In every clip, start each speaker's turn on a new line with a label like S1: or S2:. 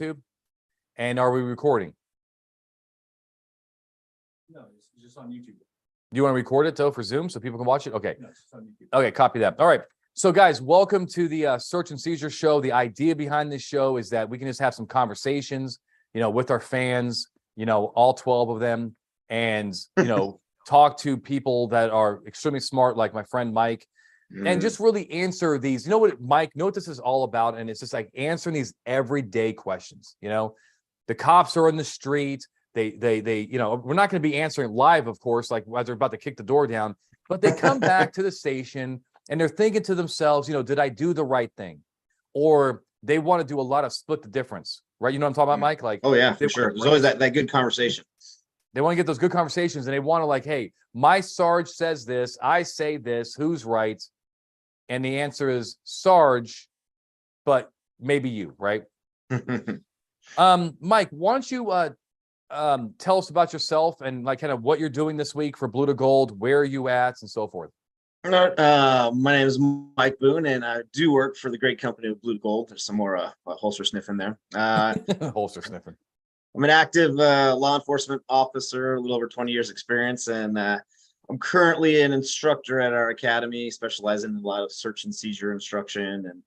S1: YouTube? And are we recording?
S2: No, it's just on YouTube.
S1: Do you want to record it though for Zoom so people can watch it? Okay.
S2: No, it's just on YouTube.
S1: Okay, copy that. All right. So guys, welcome to the Search and Seizure show. The idea behind this show is that we can just have some conversations, with our fans, all 12 of them, and, talk to people that are extremely smart, like my friend Mike, and just really answer these. You know what, Mike, know what this is all about? And it's just like answering these everyday questions. The cops are in the street. They we're not going to be answering live, of course, like as they're about to kick the door down, but they come back to the station and they're thinking to themselves, did I do the right thing? Or they want to do a lot of split the difference, right? You know what I'm talking about, Mike? Like,
S3: oh yeah, for sure. There's always that good conversation.
S1: They want to get those good conversations and they want to like, hey, my Sarge says this, I say this, who's right? And the answer is Sarge, but maybe you, right? Mike, why don't you tell us about yourself and like kind of what you're doing this week for Blue to Gold, where are you at, and so forth.
S3: My name is Mike Boone, and I do work for the great company of Blue to Gold. There's some more holster sniffing there.
S1: Holster sniffing.
S3: I'm an active law enforcement officer, a little over 20 years experience, and I'm currently an instructor at our academy, specializing in a lot of search and seizure instruction and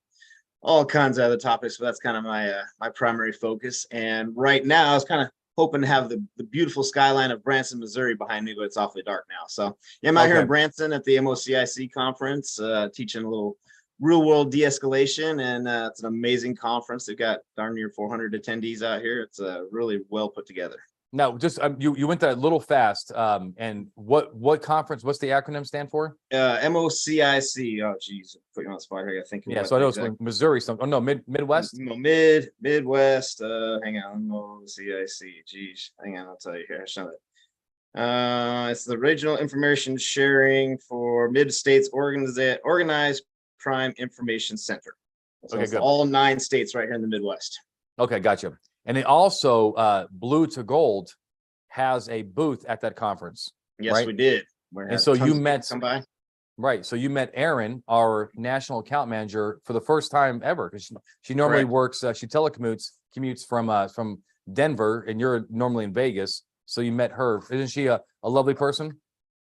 S3: all kinds of other topics. So that's kind of my primary focus. And right now, I was kind of hoping to have the beautiful skyline of Branson, Missouri behind me, but it's awfully dark now. So yeah, I'm out here in Branson at the MOCIC conference, teaching a little real world de-escalation, and it's an amazing conference. They've got darn near 400 attendees out here. It's really well put together.
S1: Now, just you went that a little fast. And what conference? What's the acronym stand for?
S3: MOCIC. Oh, geez, put you on the spot here. I think.
S1: Yeah, so I know it's like Missouri. Oh no, Midwest.
S3: No, Midwest. Hang on, MOCIC. Geez, hang on. I'll tell you here. I show it. It's the regional information sharing for Mid-States Organized Crime Information Center. So okay, good. All 9 states right here in the Midwest.
S1: Okay, gotcha. And then also, Blue to Gold has a booth at that conference.
S3: Yes,
S1: right?
S3: we did.
S1: And so you met come by. Right. So you met Erin, our national account manager, for the first time ever, because she normally works. She commutes from Denver, and you're normally in Vegas. So you met her. Isn't she a lovely person?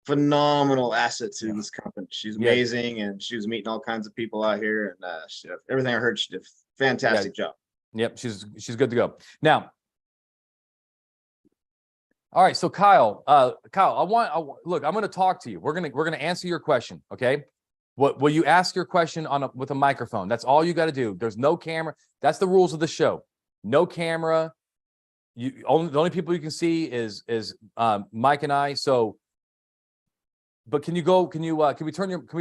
S3: Phenomenal asset to this company. She's amazing, and she was meeting all kinds of people out here. And everything I heard, she did a fantastic job. Yep,
S1: she's good to go. Now, all right. So Kyle, look, I'm going to talk to you. We're going to answer your question. Okay. Will you ask your question with a microphone? That's all you got to do. There's no camera. That's the rules of the show. No camera. The only people you can see is Mike and I. So, but can we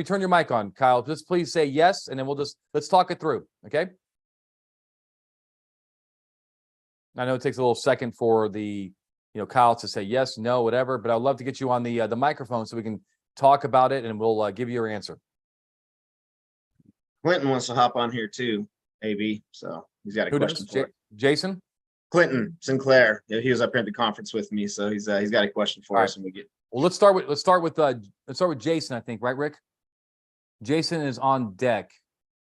S1: turn your mic on, Kyle? Just please say yes, and then let's talk it through. Okay. I know it takes a little second for the, Kyle to say yes, no, whatever, but I'd love to get you on the microphone so we can talk about it and we'll give you your answer.
S3: Clinton wants to hop on here too, AB. So he's got a question for you.
S1: Jason?
S3: Clinton Sinclair. Yeah, he was up here at the conference with me, so he's got a question for us, and we get.
S1: Well, let's start with Jason, I think, right, Rick? Jason is on deck.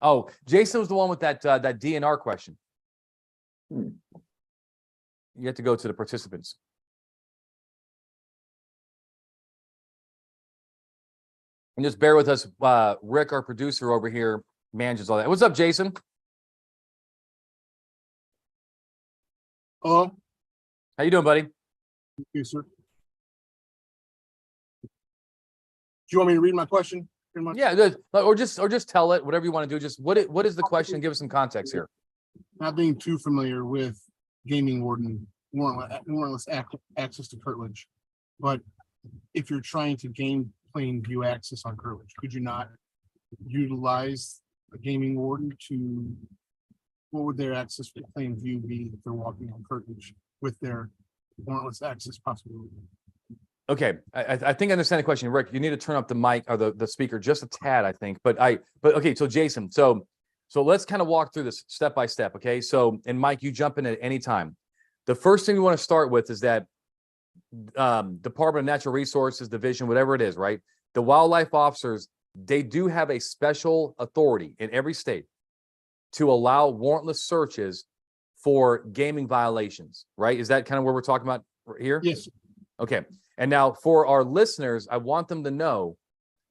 S1: Oh, Jason was the one with that DNR question. You have to go to the participants. And just bear with us. Rick, our producer over here, manages all that. What's up, Jason?
S4: Hello.
S1: How you doing, buddy?
S4: Thank you, sir. Do you want me to read my question?
S1: Yeah, or just tell it, whatever you want to do. Just what is the question? Give us some context here.
S4: Not being too familiar with gaming warden warrantless access to Curtilage, but if you're trying to gain plain view access on Curtilage, could you not utilize a gaming warden to? What would their access to plain view be if they're walking on Curtilage with their warrantless access possibility?
S1: Okay, I think I understand the question, Rick. You need to turn up the mic or the speaker just a tad, I think. But okay. So Jason, so let's kind of walk through this step by step. Okay. So, and Mike, you jump in at any time. The first thing we want to start with is that Department of Natural Resources Division, whatever it is, right? The wildlife officers, they do have a special authority in every state to allow warrantless searches for gaming violations, right? Is that kind of where we're talking about here?
S4: Yes,
S1: Okay. And now for our listeners, I want them to know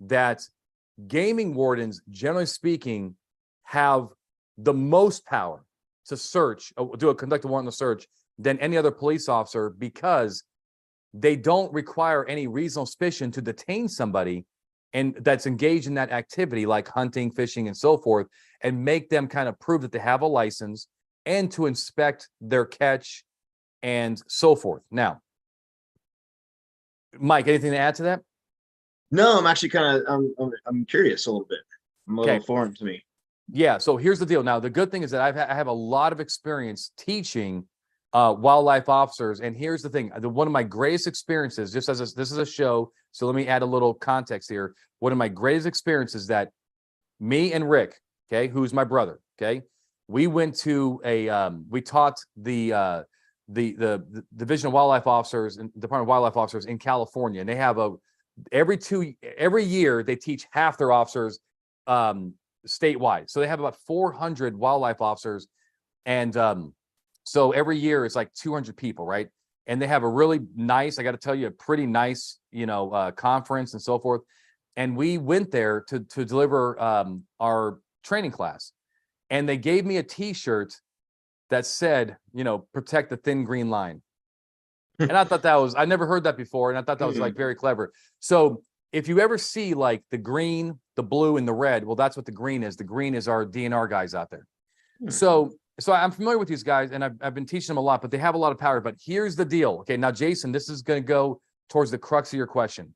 S1: that gaming wardens, generally speaking, have the most power to search, conduct a warrantless search than any other police officer, because they don't require any reasonable suspicion to detain somebody and that's engaged in that activity, like hunting, fishing, and so forth, and make them kind of prove that they have a license and to inspect their catch and so forth. Now, Mike, anything to add to that?
S3: No, I'm actually kind of I'm curious a little bit. I'm a little
S1: Okay.
S3: foreign to me.
S1: Yeah. So here's the deal. Now, the good thing is that I have a lot of experience teaching wildlife officers. And here's the thing. One of my greatest experiences, just as this is a show, so let me add a little context here. One of my greatest experiences that me and Rick, okay, who's my brother, okay, we went to we taught the Division of Wildlife Officers and Department of Wildlife Officers in California, and they have every year they teach half their officers statewide. So they have about 400 wildlife officers, and so every year it's like 200 people, right? And they have a really nice, I got to tell you, a pretty nice, conference and so forth. And we went there to deliver our training class, and they gave me a T-shirt that said, protect the thin green line. And I thought I never heard that before. And I thought that was like very clever. So if you ever see like the green, the blue, and the red, well, that's what the green is. The green is our DNR guys out there. So I'm familiar with these guys, and I've been teaching them a lot, but they have a lot of power. But here's the deal. Okay, now, Jason, this is going to go towards the crux of your question.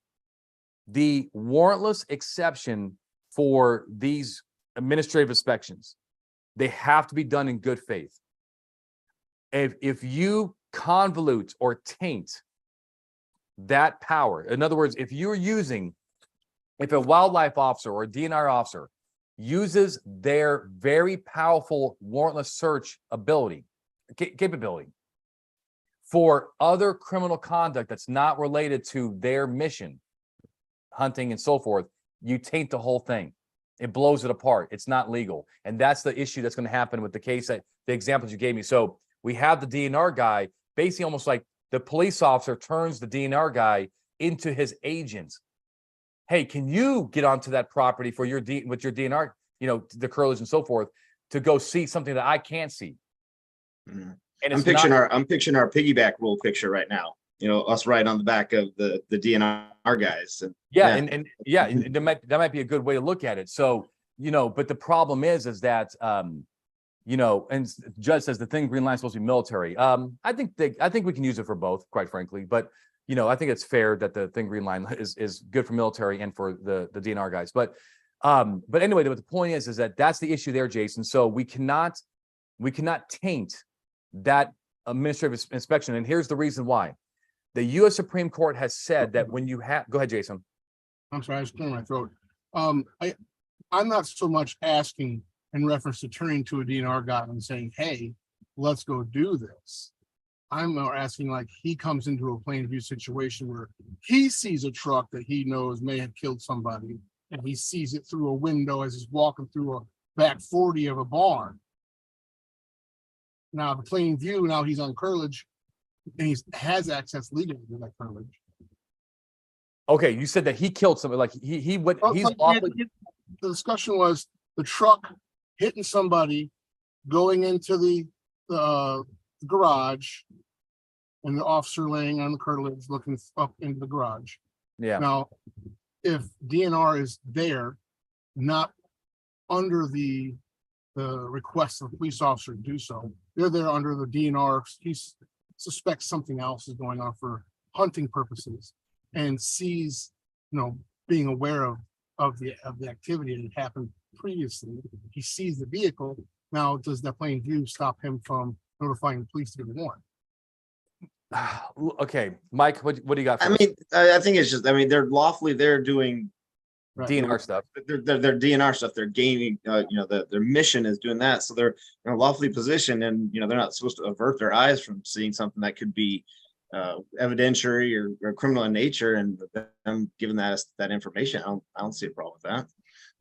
S1: The warrantless exception for these administrative inspections, they have to be done in good faith. If you convolute or taint that power, in other words, if a wildlife officer or a DNR officer uses their very powerful warrantless search capability for other criminal conduct that's not related to their mission, hunting and so forth, you taint the whole thing. It blows it apart. It's not legal. And that's the issue that's going to happen with the case, the examples you gave me. So we have the DNR guy, basically almost like the police officer turns the DNR guy into his agent. Hey, can you get onto that property for with your DNR, the curtilage and so forth, to go see something that I can't see?
S3: And
S1: And
S3: I'm picturing our piggyback rule picture right now. Us right on the back of the DNR guys. And
S1: and that might be a good way to look at it. So, but the problem is that and Judge says the thin green line is supposed to be military. I think we can use it for both, quite frankly. But I think it's fair that the thin green line is good for military and for the DNR guys. But anyway, the point is that that's the issue there, Jason. So we cannot taint that administrative inspection, and here's the reason why. The U.S. Supreme Court has said that when you have, go ahead, Jason.
S4: I'm sorry, I was clearing my throat. I'm not so much asking in reference to turning to a DNR guy and saying, hey, let's go do this. I'm more asking, like, he comes into a plain view situation where he sees a truck that he knows may have killed somebody, and he sees it through a window as he's walking through a back 40 of a barn. Now, the plain view, now he's on curtilage, and he has access legally to that curtilage.
S1: Okay, you said that he killed somebody, like he's
S4: the discussion was the truck hitting somebody, going into the garage, and the officer laying on the curtilage looking up into the garage.
S1: Yeah.
S4: Now, if DNR is there, not under the request of the police officer to do so, they're there under the DNR. He suspects something else is going on for hunting purposes, and sees, being aware of the activity that happened previously. He sees the vehicle. Now, does that plain view stop him from notifying the police to get a warrant?
S1: Okay, Mike, what do you got for
S3: I mean, I think it's just, they're doing
S1: DNR stuff?
S3: their DNR stuff. They're gaming, their mission is doing that. So they're lawfully positioned, and they're not supposed to avert their eyes from seeing something that could be evidentiary or criminal in nature, and them giving that information. I don't see a problem with that.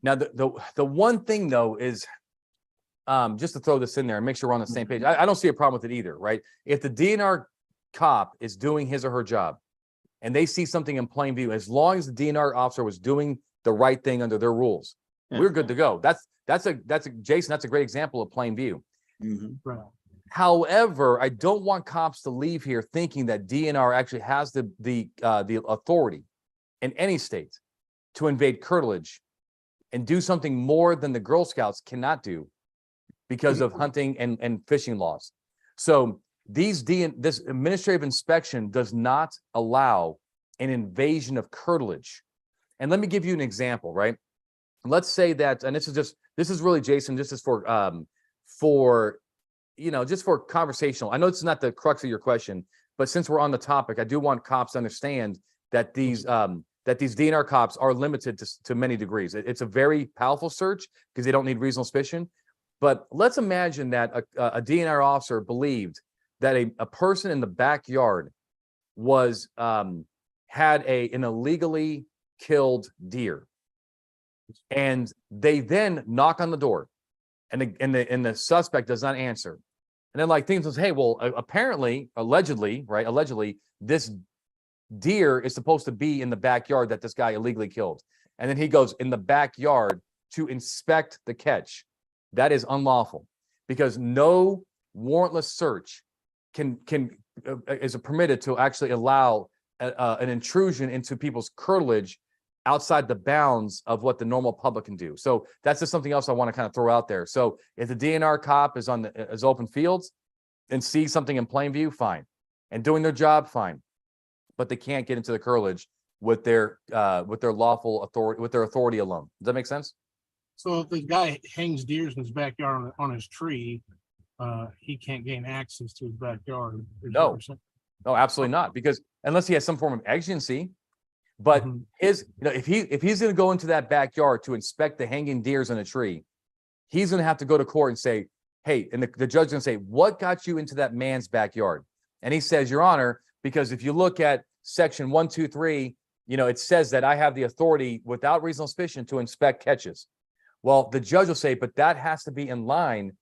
S1: Now, the one thing though is just to throw this in there and make sure we're on the same page. I don't see a problem with it either, right? If the DNR cop is doing his or her job and they see something in plain view, as long as the DNR officer was doing the right thing under their rules, we're good to go. That's a Jason, that's a great example of plain view.
S4: Right.
S1: However, I don't want cops to leave here thinking that DNR actually has the authority in any state to invade curtilage and do something more than the Girl Scouts cannot do because of hunting and fishing laws. So this administrative inspection does not allow an invasion of curtilage. And let me give you an example, right? Let's say that, and this is really, Jason, this is for just for conversational. I know it's not the crux of your question, but since we're on the topic, I do want cops to understand that these DNR cops are limited to many degrees. It's a very powerful search because they don't need reasonable suspicion. But let's imagine that a DNR officer believed that a person in the backyard was had an illegally killed deer, and they then knock on the door, and the suspect does not answer, and then like things says, hey, well, apparently, allegedly, this deer is supposed to be in the backyard that this guy illegally killed, and then he goes in the backyard to inspect the catch. That is unlawful because no warrantless search is permitted to actually allow an intrusion into people's curtilage outside the bounds of what the normal public can do. So that's just something else I want to kind of throw out there. So if the DNR cop is on is open fields and sees something in plain view, fine, and doing their job, fine, but they can't get into the curtilage with their lawful authority, with their authority alone. Does that make sense?
S4: So if the guy hangs deers in his backyard on his tree, he can't gain access to his backyard.
S1: No, absolutely not. Because unless he has some form of exigency, but if he's going to go into that backyard to inspect the hanging deers in a tree, he's going to have to go to court and say, hey, and the judge is going to say, what got you into that man's backyard? And he says, Your Honor, because if you look at section 123, it says that I have the authority without reasonable suspicion to inspect catches. Well, the judge will say, but that has to be in line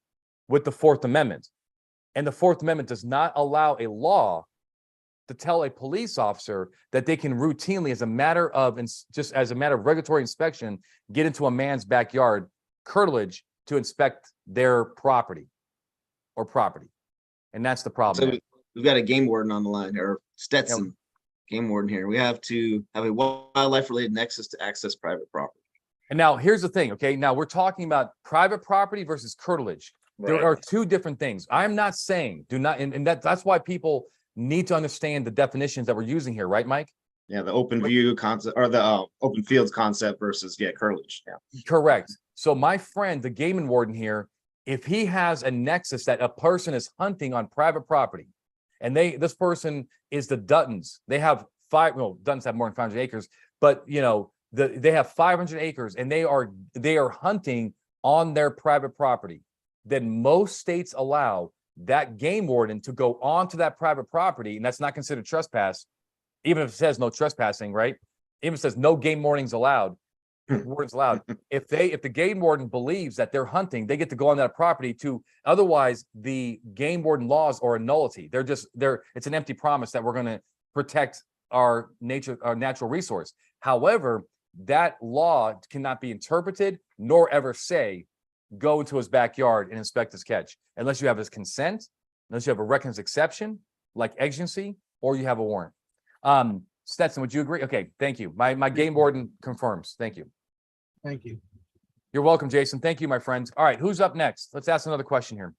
S1: with the Fourth Amendment. And the Fourth Amendment does not allow a law to tell a police officer that they can routinely, as a matter of regulatory inspection, get into a man's backyard curtilage to inspect their property. And that's the problem.
S3: So we've got a game warden on the line, or Stetson, game warden here. We have to have a wildlife-related nexus to access private property.
S1: And now here's the thing, okay? Now we're talking about private property versus curtilage. Right. There are two different things. I'm not saying and that's why people need to understand the definitions that we're using here, right, Mike?
S3: Yeah, the open view concept, or the open fields concept versus curtilage. Yeah,
S1: correct. So my friend, the game warden here, if he has a nexus that a person is hunting on private property, and this person is the Duttons, they have Duttons have more than 500 acres, but they have 500 acres and they are hunting on their private property, then most states allow that game warden to go onto that private property, and that's not considered trespass, even if it says no trespassing, right? Even if it says no game wardens allowed, if the game warden believes that they're hunting, they get to go on that property otherwise the game warden laws are a nullity. It's an empty promise that we're going to protect our natural resource. However, that law cannot be interpreted nor ever say go into his backyard and inspect his catch unless you have his consent, unless you have a reckon's exception like exigency, or you have a warrant. Stetson, would you agree? Okay, thank you. My game warden confirms. Thank you.
S4: Thank you.
S1: You're welcome, Jason. Thank you, my friend. All right, who's up next? Let's ask another question here.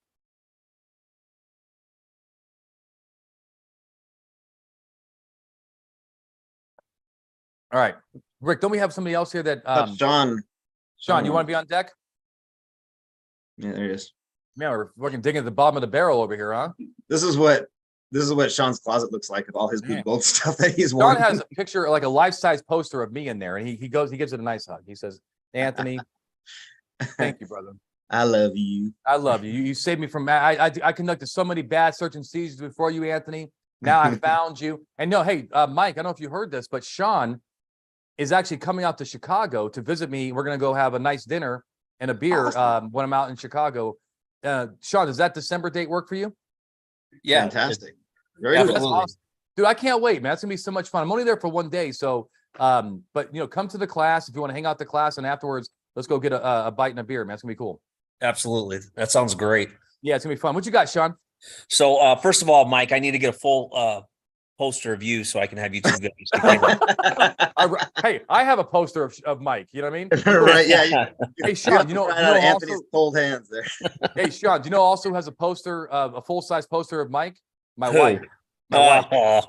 S1: All right, Rick, don't we have somebody else here that Sean, you want to be on deck?
S3: Yeah, there he is.
S1: Yeah, we're fucking digging at the bottom of the barrel over here, huh?
S3: This is what Sean's closet looks like with all his blue gold stuff that he's worn.
S1: Sean has a picture, like a life-size poster of me in there, and he gives it a nice hug. He says, Anthony, thank you, brother.
S3: I love you.
S1: I love you. You saved me from I conducted so many bad search and seizures before you, Anthony. Now I found you. And no, hey, Mike, I don't know if you heard this, but Sean is actually coming out to Chicago to visit me. We're gonna go have a nice dinner and a beer when I'm out in Chicago Sean, does that December date work for you?
S5: Yeah.
S3: Fantastic. Very
S5: Yeah,
S3: cool.
S1: That's
S5: absolutely.
S1: awesome. Dude, I can't wait, man. It's gonna be so much fun. I'm only there for one day, so but come to the class if you want to hang out the class, and afterwards, let's go get a bite and a beer, man. It's gonna be cool.
S5: Absolutely. That sounds great.
S1: Yeah, it's gonna be fun. What you got, Sean?
S5: So first of all, Mike, I need to get a full poster of you so I can have you two guys together.
S1: Hey, I have a poster of Mike. You know what I mean?
S3: Right, yeah.
S1: Hey, Sean, you know
S3: Right out of Anthony's
S1: also,
S3: cold hands there.
S1: hey, Sean, do you know also has a poster of a full-size poster of Mike? My
S5: Who?
S1: wife. My wife.
S5: Oh,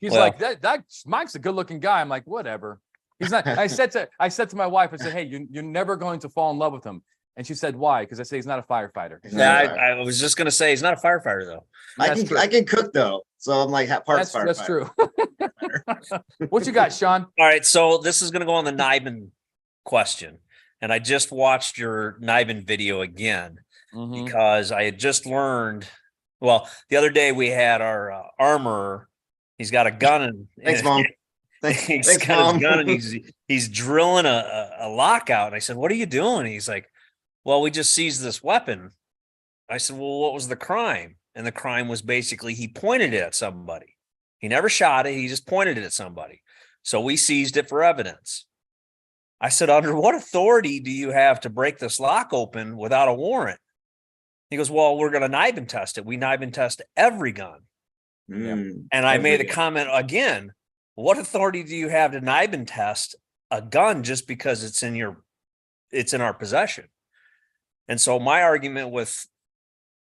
S1: He's
S5: well.
S1: like, that Mike's a good-looking guy. I'm like, whatever. He's not. I said to my wife, I said, hey, you're never going to fall in love with him. And she said, why? Because I say he's not a firefighter.
S5: yeah, I was just gonna say he's not a firefighter though.
S3: I can cook though, so I'm like parts firefighter.
S1: That's true. What you got, Sean?
S5: All right, so this is gonna go on the NIBIN question, and I just watched your NIBIN video again
S1: Mhm.
S5: because I had just learned. Well, the other day we had our armorer. He's got a gun and
S3: Thanks, Mom.
S5: He's
S3: Thanks,
S5: got
S3: Mom.
S5: his gun and he's drilling a lockout. And I said, "What are you doing?" He's like, "Well, we just seized this weapon." I said, "Well, what was the crime?" And the crime was basically he pointed it at somebody. He never shot it. He just pointed it at somebody. So we seized it for evidence. I said, "Under what authority do you have to break this lock open without a warrant?" He goes, "Well, we're going to NIBIN test it. We NIBIN test every gun."
S3: Mm.
S5: And I made a
S3: Every-
S5: comment again. What authority do you have to NIBIN test a gun just because it's in our possession? And so my argument with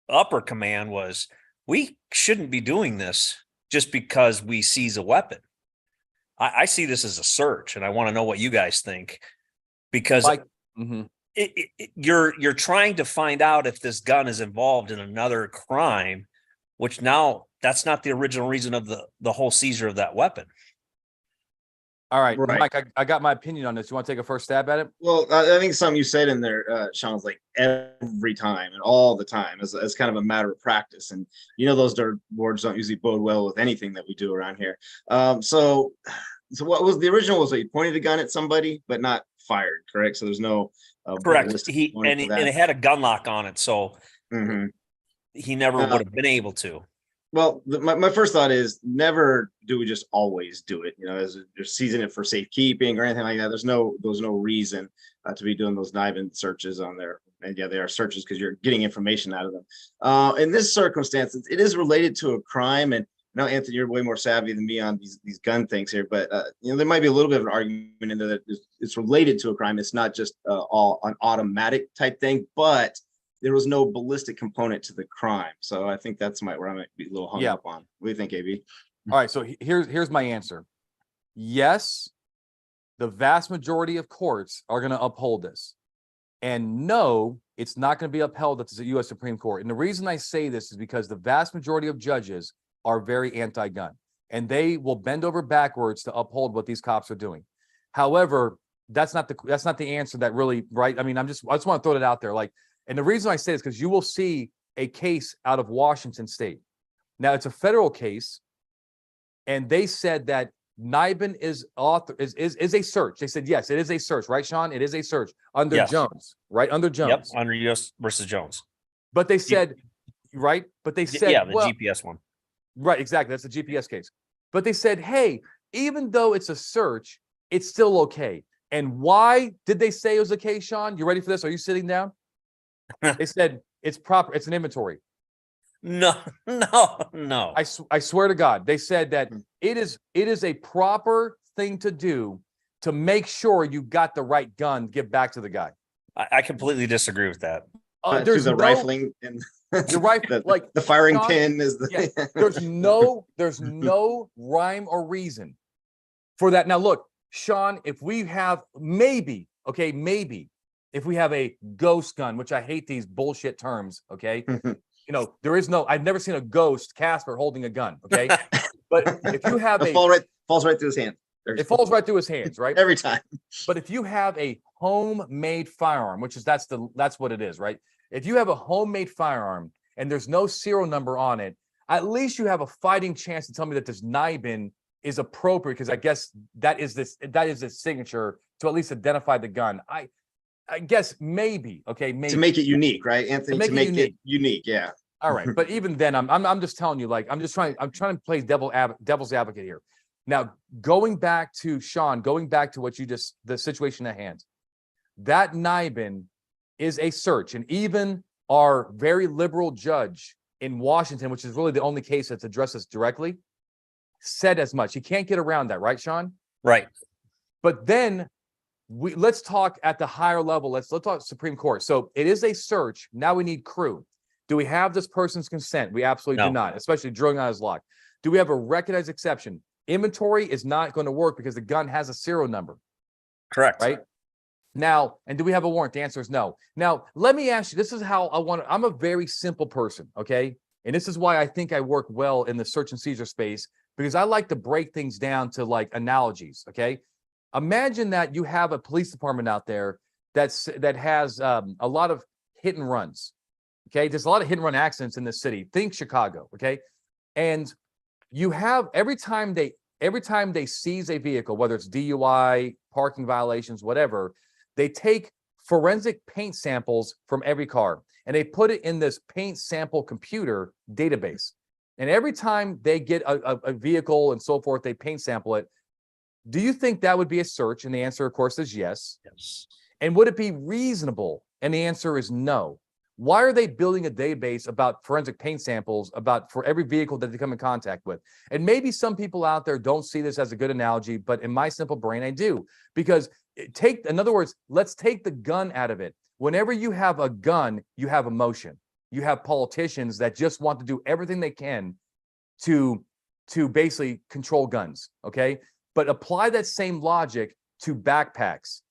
S5: upper command was we shouldn't be doing this just because we seize a weapon. I see this as a search, and I want to know what you guys think, because
S1: Like, mhm.
S5: you're trying to find out if this gun is involved in another crime, which now that's not the original reason of the whole seizure of that weapon.
S1: All right,
S3: Right.
S1: Mike, I got my opinion on this. You want to take a first stab at it?
S3: Well, I think something you said in there, Sean, was like every time and all the time as kind of a matter of practice. And those words don't usually bode well with anything that we do around here. So what was the original was that he pointed a gun at somebody, but not fired, correct? So there's no
S5: Correct.
S3: ballistic
S5: He
S3: component
S5: and
S3: to that.
S5: it had a gun lock on it, so
S3: Mhm.
S5: he never would have been able to.
S3: Well, my first thought is never do we just always do it, as you're seizing it for safekeeping or anything like that. There's no reason to be doing those NIBIN searches on there. And yeah, they are searches because you're getting information out of them. In this circumstance, it is related to a crime. And now, Anthony, you're way more savvy than me on these gun things here, but there might be a little bit of an argument in there that it's related to a crime. It's not just all an automatic type thing, but there was no ballistic component to the crime. So I think that's where I might be a little hung up on. What do you think, AB?
S1: All right, so here's my answer. Yes, the vast majority of courts are going to uphold this. And no, it's not going to be upheld at the U.S. Supreme Court. And the reason I say this is because the vast majority of judges are very anti-gun, and they will bend over backwards to uphold what these cops are doing. However, that's not the answer that really, right? I mean, I just want to throw it out there. And the reason I say this is because you will see a case out of Washington State. Now, it's a federal case, and they said that NIBIN is a search. They said, yes, it is a search, right, Sean? It is a search under
S5: Yes.
S1: Jones, right? Under Jones.
S5: Yep, under U.S. versus Jones.
S1: But they said, right? But they said,
S5: Yeah, the
S1: well,
S5: GPS one.
S1: right, exactly. That's the GPS case. But they said, hey, even though it's a search, it's still okay. And why did they say it was okay, Sean? You ready for this? Are you sitting down? They said it's proper. It's an inventory.
S5: No.
S1: I swear to God, they said that it is a proper thing to do to make sure you got the right gun to give back to the guy.
S5: I completely disagree with that.
S3: There's the rifling and
S1: You're right.
S3: the firing
S1: Sean,
S3: pin is the
S1: yeah, there's no rhyme or reason for that. Now, look, Sean, if we have maybe if we have a ghost gun, which I hate these bullshit terms, okay? There is no, I've never seen a ghost Casper holding a gun, okay? But if you have
S3: falls right through his hand.
S1: It falls right through his hands, right?
S3: Every time.
S1: But if you have a homemade firearm, which is that's what it is, right? If you have a homemade firearm and there's no serial number on it, at least you have a fighting chance to tell me that this NIBIN is appropriate, because I guess that is the signature to at least identify the gun. I guess maybe, okay,
S3: To
S1: maybe.
S3: make it unique, right, Anthony?
S1: make
S3: To
S1: it
S3: make
S1: unique.
S3: it unique, yeah.
S1: All right, but even then, I'm just telling you, like, I'm trying to play devil's advocate here. Now, going back to Sean, going back to what you just, the situation at hand, that NIBIN is a search, and even our very liberal judge in Washington, which is really the only case that's addressed this directly, said as much. You can't get around that, right, Sean?
S5: Right.
S1: But then let's talk at the higher level. Let's talk Supreme Court. So it is a search. Now we need crew. Do we have this person's consent? We absolutely
S5: No.
S1: do not, especially drilling on his lock. Do we have a recognized exception? Inventory is not going to work because the gun has a serial number,
S5: Correct.
S1: right? Now, and do we have a warrant? The answer is no. Now, let me ask you, this is how I want to, I'm a very simple person, okay? And this is why I think I work well in the search and seizure space, because I like to break things down to like analogies, okay? Imagine that you have a police department out there that has a lot of hit and runs, okay? There's a lot of hit and run accidents in this city. Think Chicago, okay? And you have every time they seize a vehicle, whether it's DUI, parking violations, whatever, they take forensic paint samples from every car and they put it in this paint sample computer database. And every time they get a vehicle and so forth, they paint sample it. Do you think that would be a search? And the answer, of course, is yes.
S5: Yes.
S1: And would it be reasonable? And the answer is no. Why are they building a database about forensic paint samples for every vehicle that they come in contact with? And maybe some people out there don't see this as a good analogy, but in my simple brain, I do. Because in other words, let's take the gun out of it. Whenever you have a gun, you have emotion. You have politicians that just want to do everything they can to basically control guns, okay? But apply that same logic to backpacks,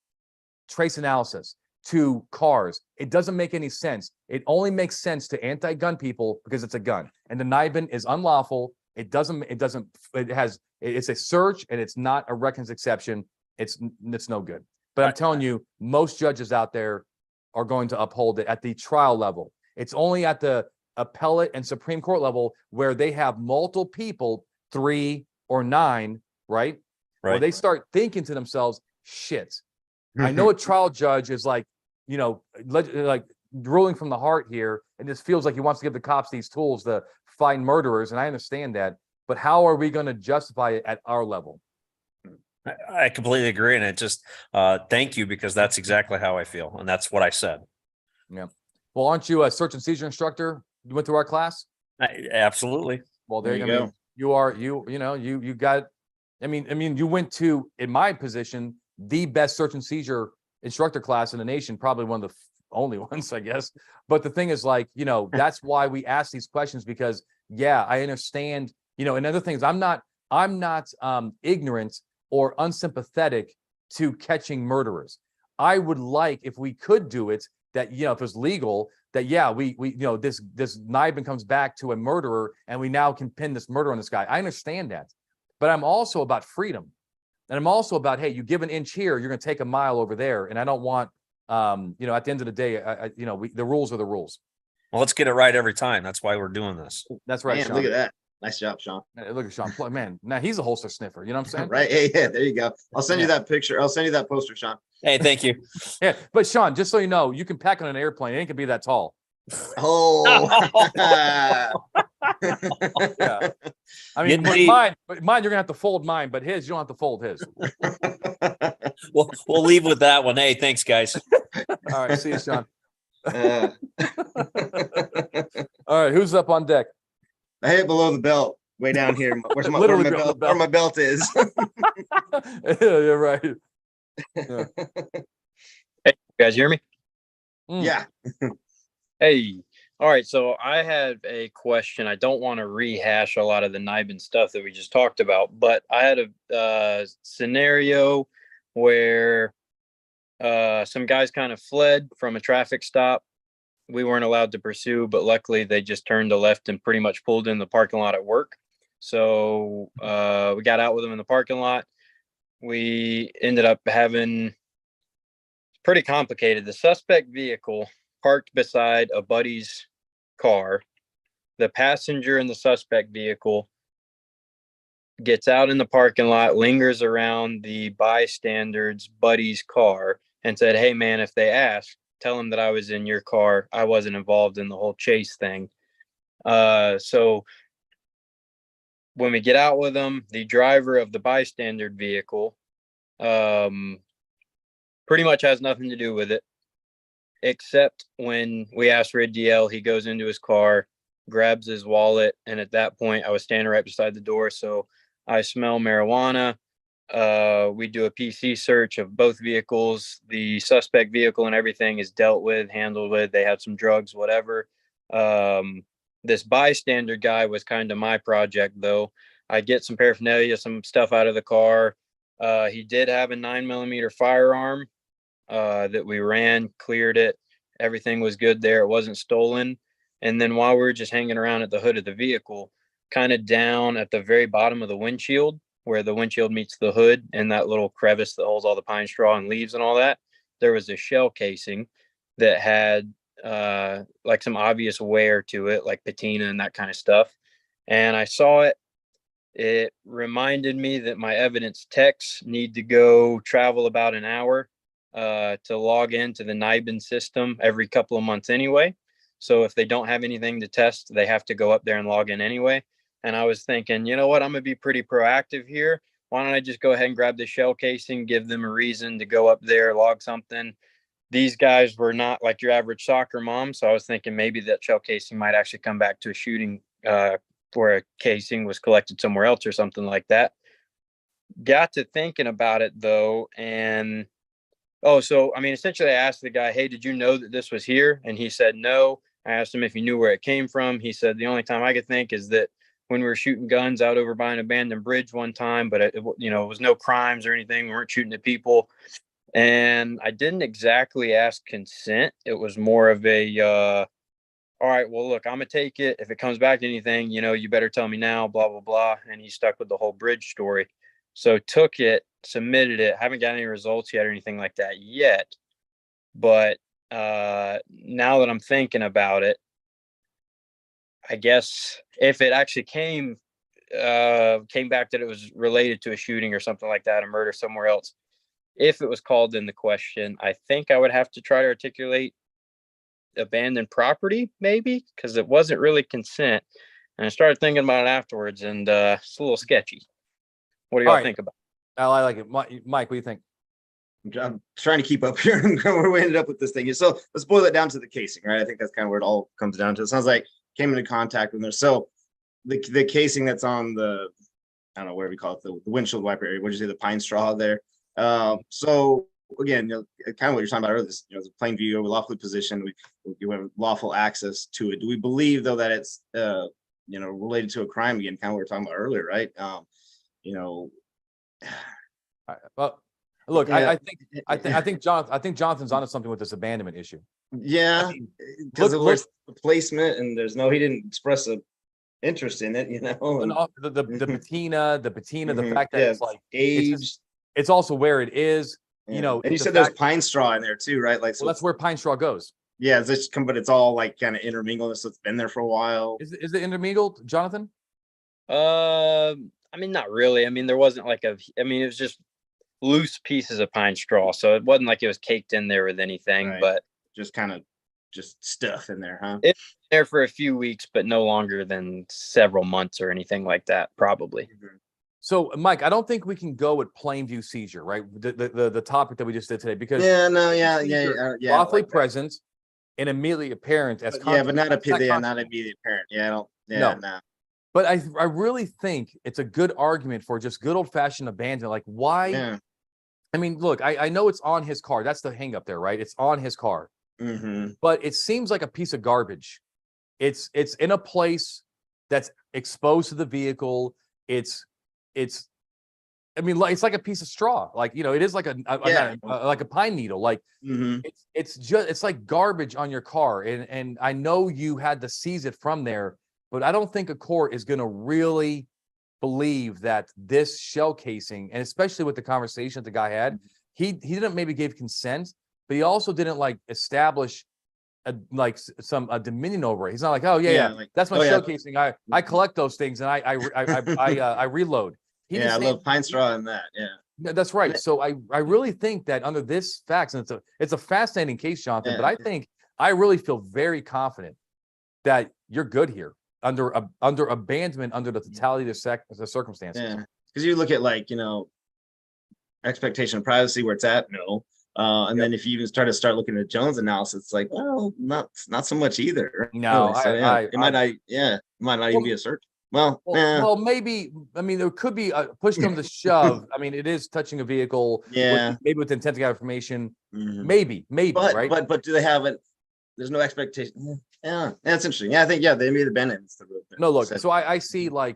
S1: trace analysis, to cars. It doesn't make any sense. It only makes sense to anti-gun people because it's a gun. And the NIBIN is unlawful. It's a search and it's not a recognized exception. It's no good. But I'm telling you, most judges out there are going to uphold it at the trial level. It's only at the appellate and Supreme Court level where they have multiple people, 3 or 9, right? Where they start thinking to themselves, shit, I know a trial judge is like, you know, like ruling from the heart here, and this feels like he wants to give the cops these tools to find murderers, and I understand that, but how are we going to justify it at our level?
S5: I completely agree, and it just thank you, because that's exactly how I feel, and that's what I said.
S1: Yeah. Well, aren't you a search and seizure instructor? You went through our class?
S5: Absolutely.
S1: Well, there you
S3: go.
S1: go. You got. I mean, you went to, in my position, the best search and seizure instructor class in the nation, probably one of the only ones, I guess. But the thing is, like, you know, that's why we ask these questions, because yeah, I understand, you know, and other things, I'm not ignorant or unsympathetic to catching murderers. I would like, if we could do it, that, you know, if it was legal, that yeah, we you know, this NIBIN comes back to a murderer and we now can pin this murder on this guy. I understand that. But I'm also about freedom. And I'm also about, hey, you give an inch here, you're going to take a mile over there. And I don't want, you know, at the end of the day, the rules are the rules.
S5: Well, let's get it right every time. That's why we're doing this.
S1: That's right,
S3: Man,
S1: Sean.
S3: look at that. Nice job, Sean.
S1: Look at Sean. Man, now he's a holster sniffer. You know what I'm saying?
S3: Right. Yeah, there you go. I'll send you that picture. I'll send you that poster, Sean.
S5: Hey, thank you.
S1: Yeah. But Sean, just so you know, you can pack on an airplane. It ain't gonna be that tall.
S3: Oh.
S1: Yeah. I mean,
S5: Get
S1: mine, you're gonna have to fold mine, but his, you don't have to fold his.
S5: We'll leave with that one. Hey, thanks, guys.
S1: All right. See you, Sean.
S3: Uh,
S1: All right. Who's up on deck?
S3: I hit below the belt, way down here. Where's my,
S1: Literally
S3: where my
S1: below the
S3: belt, where my belt is.
S1: Yeah, you're right.
S6: Hey, you guys hear me?
S1: Mm.
S3: Yeah.
S6: Hey, all right. So I have a question. I don't want to rehash a lot of the NIBIN stuff that we just talked about, but I had a scenario where some guys kind of fled from a traffic stop. We weren't allowed to pursue, but luckily they just turned a left and pretty much pulled in the parking lot at work. So we got out with them in the parking lot. We ended up having pretty complicated. The suspect vehicle parked beside a buddy's car. The passenger in the suspect vehicle gets out in the parking lot, lingers around the bystander's buddy's car, and said, "Hey man, if they ask, tell them that I was in your car. I wasn't involved in the whole chase thing." So when we get out with them, the driver of the bystander vehicle pretty much has nothing to do with it, except when we ask for a DL, he goes into his car, grabs his wallet, and at that point I was standing right beside the door, so I smell marijuana. We do a PC search of both vehicles. The suspect vehicle and everything is dealt with, handled with. They had some drugs, whatever. This bystander guy was kind of my project, though. I get some paraphernalia, some stuff out of the car. He did have a 9mm firearm that we ran, cleared it. Everything was good there. It wasn't stolen. And then while we were just hanging around at the hood of the vehicle, kind of down at the very bottom of the windshield, where the windshield meets the hood and that little crevice that holds all the pine straw and leaves and all that, there was a shell casing that had like some obvious wear to it, like patina and that kind of stuff. And I saw it. It reminded me that my evidence techs need to go travel about an hour to log into the NIBIN system every couple of months anyway. So if they don't have anything to test, they have to go up there and log in anyway. And I was thinking, you know what, I'm gonna be pretty proactive here. Why don't I just go ahead and grab the shell casing, give them a reason to go up there, log something. These guys were not like your average soccer mom. So I was thinking maybe that shell casing might actually come back to a shooting where a casing was collected somewhere else or something like that. Got to thinking about it though. And so I mean, essentially I asked the guy, "Hey, did you know that this was here?" And he said no. I asked him if he knew where it came from. He said the only time I could think is that when we were shooting guns out over by an abandoned bridge one time, but it was no crimes or anything. We weren't shooting at people. And I didn't exactly ask consent. It was more of a, all right, well, look, I'm going to take it. If it comes back to anything, you better tell me now, blah, blah, blah. And he stuck with the whole bridge story. So took it, submitted it. Haven't got any results yet or anything like that yet. But now that I'm thinking about it, I guess if it actually came back that it was related to a shooting or something like that, a murder somewhere else, if it was called into question, I think I would have to try to articulate abandoned property, maybe, because it wasn't really consent. And I started thinking about it afterwards, and it's a little sketchy. What do y'all think about it?
S1: I like it. Mike, what do you think?
S3: I'm trying to keep up here where we ended up with this thing. So let's boil it down to the casing, right? I think that's kind of where it all comes down to. It sounds like came into contact with there. So the casing that's on the, I don't know, whatever we call it, the windshield wiper area, what'd you say, the pine straw there? So again, kind of what you're talking about earlier, this, it's a plain view, we're lawfully positioned, we have lawful access to it. Do we believe though that it's related to a crime again, kind of what we were talking about earlier, right?
S1: Well, look,
S3: Yeah.
S1: I think Jonathan's onto something with this abandonment issue.
S3: Yeah, because of the placement, and he didn't express a interest in it,
S1: And the patina, the
S3: Mhm.
S1: fact that
S3: Yeah,
S1: it's like
S3: age.
S1: it's also where it is.
S3: And you said there's pine straw in there too, right? Like, so
S1: Well, that's where pine straw goes.
S3: yeah, but it's all like kind of intermingled, so it's been there for a while.
S1: Is it intermingled, Jonathan?
S6: I mean, not really. I mean, there wasn't like it was just loose pieces of pine straw. So it wasn't like it was caked in there with anything,
S3: Right.
S6: but
S3: Just kind of stuff in there, huh?
S6: It was there for a few weeks, but no longer than several months or anything like that, probably.
S1: So, Mike, I don't think we can go with plain view seizure, right? The topic that we just did today, because
S3: Yeah.
S1: lawfully
S3: like that.
S1: present and immediately apparent as
S3: But not not
S1: constitutional.
S3: immediate parent. Yeah, I don't. Yeah,
S1: No.
S3: no.
S1: But I really think it's a good argument for just good old fashioned abandon. Like, why?
S3: Yeah.
S1: I mean, look, I know it's on his car. That's the hang up there, right? It's on his car.
S3: Mm-hmm.
S1: But it seems like a piece of garbage. It's in a place that's exposed to the vehicle. It's I mean, like, it's like a piece of straw. Like, it is like like a pine needle. Like,
S3: Mm-hmm.
S1: it's like garbage on your car. And I know you had to seize it from there, but I don't think a court is going to really believe that this shell casing, and especially with the conversation that the guy had, he didn't maybe give consent, but he also didn't like establish a dominion over it. He's not like, oh yeah,
S3: Like,
S1: that's my
S3: oh, yeah.
S1: shell casing. I collect those things and I reload.
S3: I love pine straw and that. Yeah.
S1: That's right. So I really think that under this facts, and it's a fascinating case, Jonathan, but
S3: Yeah.
S1: I think I really feel very confident that you're good here under abandonment under the totality of the circumstances.
S3: Yeah, because you look at like, expectation of privacy, where it's at, no. And
S1: Yep.
S3: then if you even start looking at Jones analysis, it's like, well, not so much either.
S1: No,
S3: really. So yeah, it might not even
S1: Well,
S3: be a search. Well,
S1: Well, maybe. I mean, there could be a push comes to shove. I mean, it is touching a vehicle.
S3: Yeah.
S1: Maybe with intent to get information.
S3: mhm.
S1: Maybe, right?
S3: But do they have it? There's no expectation. Yeah, that's interesting. Yeah, I think they made the Bennett's the road there.
S1: No, look.
S3: Said-
S1: So I see I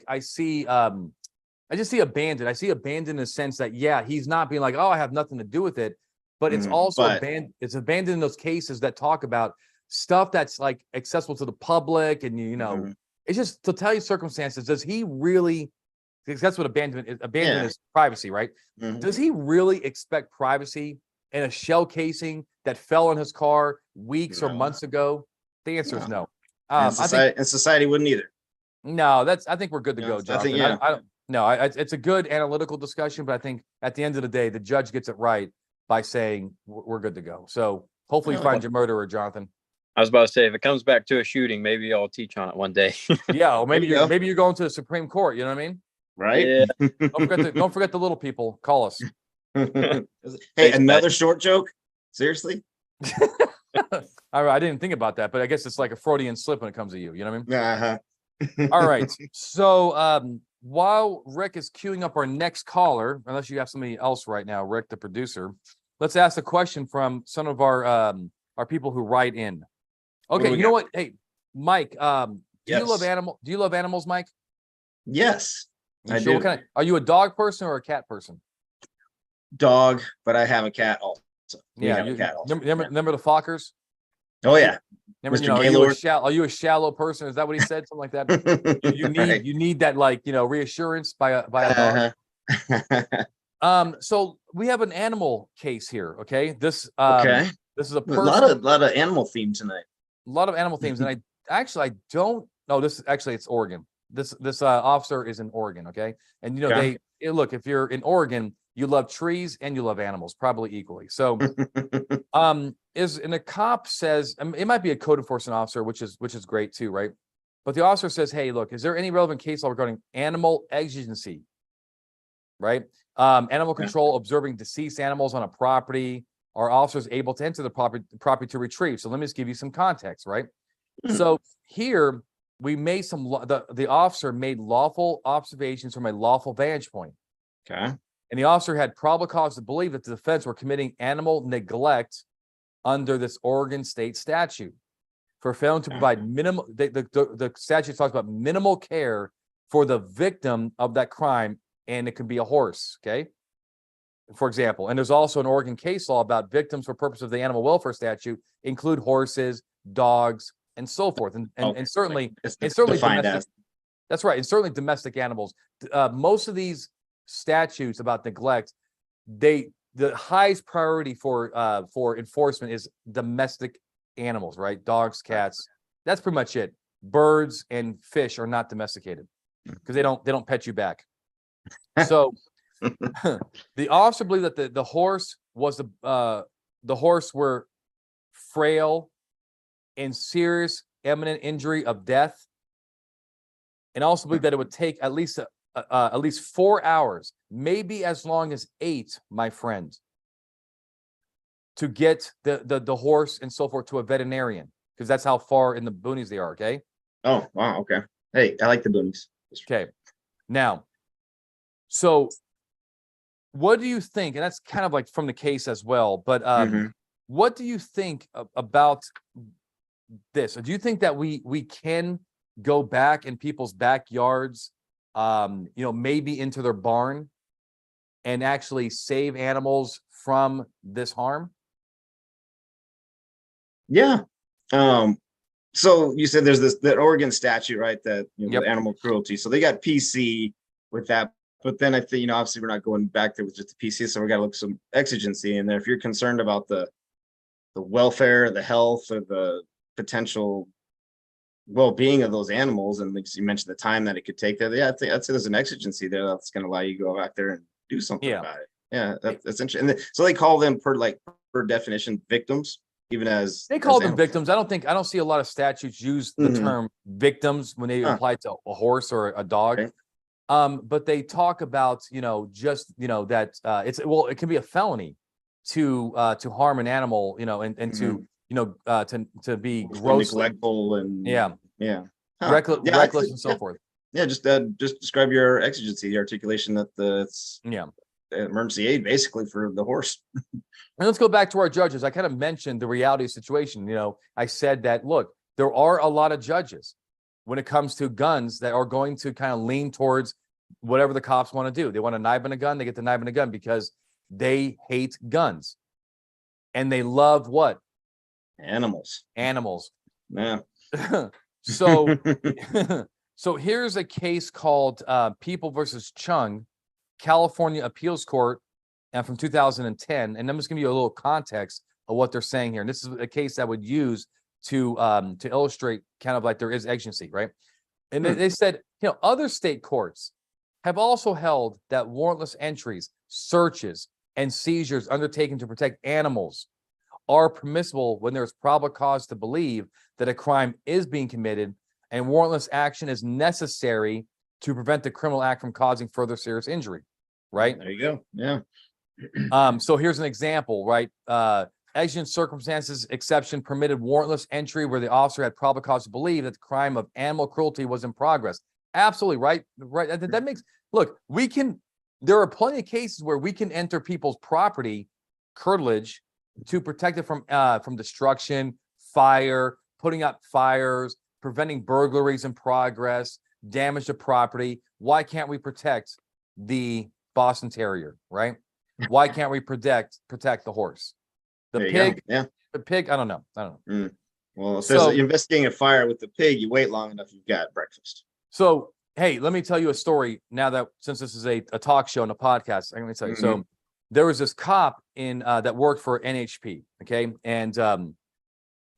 S1: just see abandoned. I see abandoned in the sense that he's not being like, oh, I have nothing to do with it, but it's
S3: Mhm,
S1: also
S3: but-
S1: abandoned. It's abandoned in those cases that talk about stuff that's like accessible to the public, and
S3: Mhm.
S1: it's just to tell you circumstances. Does he really? Because that's what abandonment is. Abandonment
S3: Yeah.
S1: is privacy, right?
S3: Mhm.
S1: Does he really expect privacy in a shell casing that fell in his car weeks or
S3: No.
S1: months ago? The answer is no.
S3: And
S1: I think
S3: society wouldn't either.
S1: no. I think we're good to
S3: Yeah,
S1: go,
S3: I
S1: Jonathan.
S3: think, yeah.
S1: I don't. No, it's a good analytical discussion, but I think at the end of the day, the judge gets it right by saying we're good to go. So hopefully, you
S3: Yeah.
S1: find your murderer, Jonathan.
S6: I was about to say, if it comes back to a shooting, maybe I'll teach on it one day.
S1: Yeah, or maybe
S3: you go.
S1: you're going to the Supreme Court. You know what I mean?
S3: Right?
S6: Yeah.
S1: Don't forget the little people. Call us.
S3: Hey, another short joke? Seriously?
S1: I didn't think about that, but I guess it's like a Freudian slip when it comes to you. You know what I mean?
S3: Uh-huh.
S1: All right. So while Rick is queuing up our next caller, unless you have somebody else right now, Rick, the producer, let's ask a question from some of our people who write in. Okay,
S3: we
S1: you know
S3: got?
S1: what? Hey, Mike, do you love
S3: Yes.
S1: Do you love animals, Mike?
S3: Yes,
S1: You
S3: I
S1: sure?
S3: do.
S1: Are you a dog person or a cat person?
S3: Dog, but I have a cat also. We
S1: Yeah,
S3: have a cat also.
S1: remember the Fockers?
S3: Oh yeah.
S1: Remember,
S3: Mr.
S1: are
S3: Gaylord?
S1: you a shallow person? Is that what he said? Something like that?
S3: Right.
S1: You need that reassurance by a dog.
S3: Uh-huh.
S1: So we have an animal case here. Okay, this
S3: Okay.
S1: this is a
S3: A
S1: person.
S3: lot of animal theme tonight.
S1: A lot of animal themes, and I don't know. This actually it's Oregon. This officer is in Oregon. Okay, and
S3: Okay.
S1: look, if you're in Oregon, you love trees and you love animals probably equally. So and the cop says it might be a code enforcement officer, which is great too, right? But the officer says, hey, look, is there any relevant case law regarding animal exigency? Right? Animal
S3: Okay.
S1: control observing deceased animals on a property. Are officers able to enter the property to retrieve? So let me just give you some context, right? So here we made the officer made lawful observations from a lawful vantage point.
S3: Okay.
S1: And the officer had probable cause to believe that the defense were committing animal neglect under this Oregon state statute for failing to provide minimal. The statute talks about minimal care for the victim of that crime, and it could be a horse. Okay, for example, and there's also an Oregon case law about victims for purpose of the animal welfare statute include horses, dogs, and so forth, and
S3: Okay.
S1: and certainly
S3: It's
S1: and certainly
S3: defined
S1: domestic.
S3: as.
S1: That's right, and certainly domestic animals. Most of these statutes about neglect, the highest priority for enforcement is domestic animals, right? Dogs, cats. That's pretty much it. Birds and fish are not domesticated because they don't pet you back. So the officer believed that the horse was the horse were frail and serious imminent injury of death, and also believed that it would take at least 4 hours, maybe as long as 8, my friend, to get the horse and so forth to a veterinarian, because that's how far in the boonies they are. Okay.
S3: Oh, wow. Okay. Hey, I like the boonies.
S1: Okay. Now, so what do you think? And that's kind of like from the case as well. But
S3: Mhm.
S1: what do you think about this? Do you think that we can go back in people's backyards, maybe into their barn, and actually save animals from this harm?
S3: Yeah. So you said there's that Oregon statute, right? That
S1: Yep.
S3: the animal cruelty. So they got PC with that, but then I think obviously we're not going back there with just the PC, so we got to look some exigency in there. If you're concerned about the welfare, the health, or the potential well-being of those animals, and like you mentioned the time that it could take there, yeah, I'd say there's an exigency there that's going to allow you to go back there and do something
S1: Yeah.
S3: about it. Yeah, that's interesting. And so they call them per definition victims, even as
S1: They call them
S3: animals.
S1: victims. I don't see a lot of statutes use the
S3: Mhm.
S1: term victims when they
S3: Huh.
S1: apply it to a horse or a dog.
S3: Okay.
S1: But they talk about, just, that it can be a felony to harm an animal, and to, to be grossly,
S3: Neglectful and
S1: yeah,
S3: yeah. Huh.
S1: reckless,
S3: Yeah, I
S1: reckless
S3: think-
S1: and so forth.
S3: Yeah, just describe your exigency, the articulation that it's
S1: Yeah.
S3: emergency aid basically for the horse.
S1: And let's go back to our judges. I kind of mentioned the reality of the situation. I said that, look, there are a lot of judges when it comes to guns that are going to kind of lean towards whatever the cops want to do. They want to NIBIN a gun, they get the NIBIN a gun because they hate guns. And they love what?
S3: Animals.
S1: Animals.
S3: Yeah.
S1: So, so here's a case called People versus Chung, California Appeals Court, and from 2010. And I'm just giving you a little context of what they're saying here. And this is a case that would use to illustrate kind of like there is exigency, right? And they said, other state courts have also held that warrantless entries, searches, and seizures undertaken to protect animals are permissible when there's probable cause to believe that a crime is being committed and warrantless action is necessary to prevent the criminal act from causing further serious injury, right?
S3: There you go. Yeah.
S1: So here's an example, right? Exigent circumstances exception permitted warrantless entry where the officer had probable cause to believe that the crime of animal cruelty was in progress. Absolutely, right? Right. That makes, look, there are plenty of cases where we can enter people's property, curtilage, to protect it from destruction, fire, putting out fires, preventing burglaries in progress, damage to property. Why can't we protect the Boston Terrier, right? Why can't we protect the horse? The
S3: There you go.
S1: pig,
S3: Yeah.
S1: the pig, I don't know.
S3: Well, if
S1: So-
S3: you're investigating a fire with the pig, you wait long enough, you've got breakfast.
S1: So, hey, let me tell you a story now that since this is a talk show and a podcast, I'm going to tell you. So there was this cop in that worked for NHP, okay? And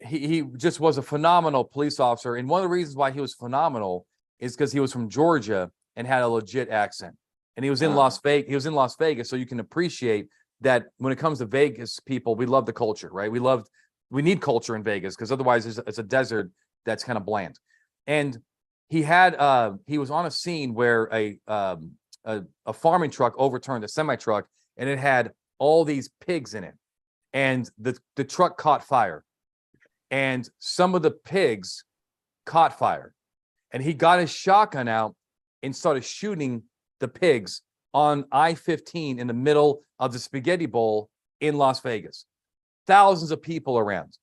S1: he just was a phenomenal police officer. And one of the reasons why he was phenomenal is because he was from Georgia and had a legit accent. And he was in Las Vegas. He was in Las Vegas, so you can appreciate that when it comes to Vegas people, we love the culture, right? We need culture in Vegas because otherwise it's a desert that's kind of bland. And he was on a scene where a farming truck overturned a semi truck, and it had all these pigs in it, and the truck caught fire, and some of the pigs caught fire, and he got his shotgun out and started shooting the pigs on I-15 in the middle of the Spaghetti Bowl in Las Vegas. Thousands of people around.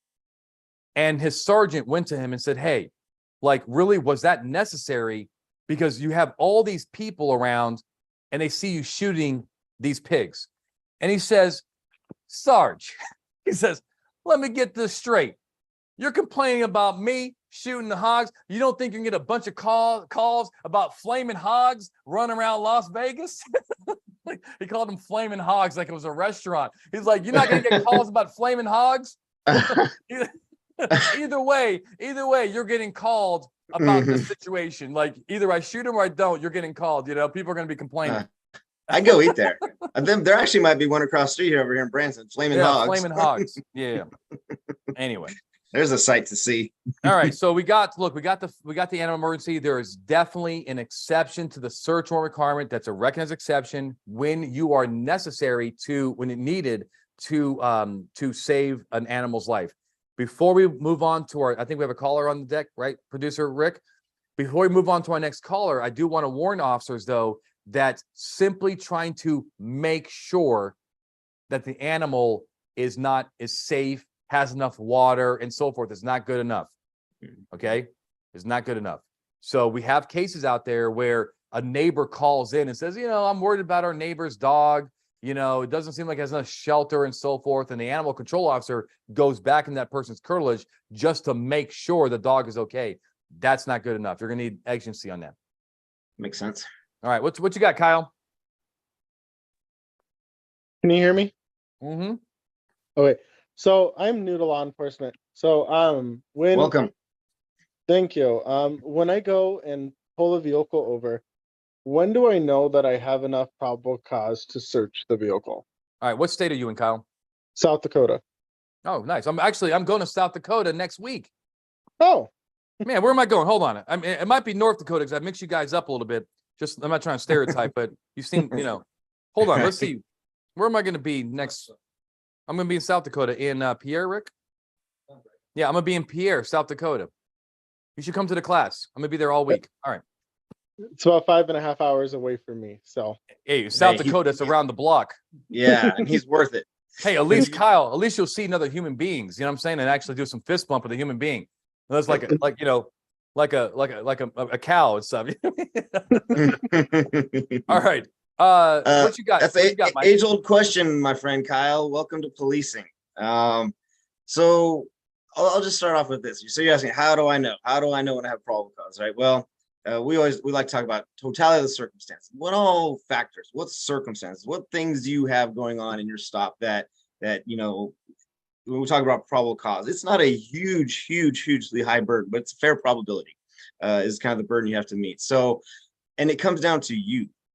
S1: And his sergeant went to him and said, hey, like, really, was that necessary? Because you have all these people around and they see you shooting these pigs. And he says, Sarge, he says, let me get this straight. You're complaining about me shooting the hogs. You don't think you can get a bunch of calls about flaming hogs running around Las Vegas? He called them flaming hogs like it was a restaurant. He's like, you're not going to get calls about flaming hogs? Either way, you're getting called about the situation. Like, either I shoot him or I don't, you're getting called. People are going to be complaining.
S3: I go eat there. And then there actually might be one across the street here over here in Branson, Flaming Hogs.
S1: Flaming hogs. Yeah. Anyway.
S3: There's a sight to see.
S1: All right. So we got the animal emergency. There is definitely an exception to the search warrant requirement. That's a recognized exception when you are when it needed to save an animal's life. Before we move on to I think we have a caller on the deck, right? Producer Rick. Before we move on to our next caller, I do want to warn officers though, that simply trying to make sure that the animal is safe, has enough water and so forth is not good enough. Okay. It's not good enough. So we have cases out there where a neighbor calls in and says, I'm worried about our neighbor's dog. It doesn't seem like it has enough shelter and so forth. And the animal control officer goes back in that person's curtilage just to make sure the dog is okay. That's not good enough. You're going to need agency on that.
S3: Makes sense.
S1: All right. What you got, Kyle?
S7: Can you hear me?
S1: Mm-hmm.
S7: Okay. So I'm new to law enforcement. So
S3: Welcome.
S7: thank you. When I go and pull a vehicle over, when do I know that I have enough probable cause to search the vehicle?
S1: All right, what state are you in, Kyle?
S7: South Dakota.
S1: Oh, nice. I'm going to South Dakota next week.
S7: Oh,
S1: Man, where am I going? Hold on. I mean, it might be North Dakota because I mixed you guys up a little bit. Just I'm not trying to stereotype, but you seem, hold on. Let's see. Where am I going to be next? I'm going to be in South Dakota in Pierre, Rick. Yeah, I'm going to be in Pierre, South Dakota. You should come to the class. I'm going to be there all week. All right.
S7: it's about 5.5 hours away from me. So
S1: Hey, South
S3: Hey,
S1: Dakota, it's around the block.
S3: Yeah, and he's worth it.
S1: Hey, at least Kyle, at least you'll see another human beings. You know what I'm saying? And actually do some fist bump with a human being. That's like a cow and stuff. All right. What you got?
S3: That's
S1: What you got, Mike?
S3: age-old question, my friend Kyle. Welcome to policing. So I'll just start off with this. So you're asking, how do I know? How do I know when I have probable cause? Right. Well, we like to talk about totality of the circumstances. What all factors? What circumstances? What things do you have going on in your stop that when we talk about probable cause, it's not a hugely high burden, but it's a fair probability. Is kind of the burden you have to meet. So, and it comes down to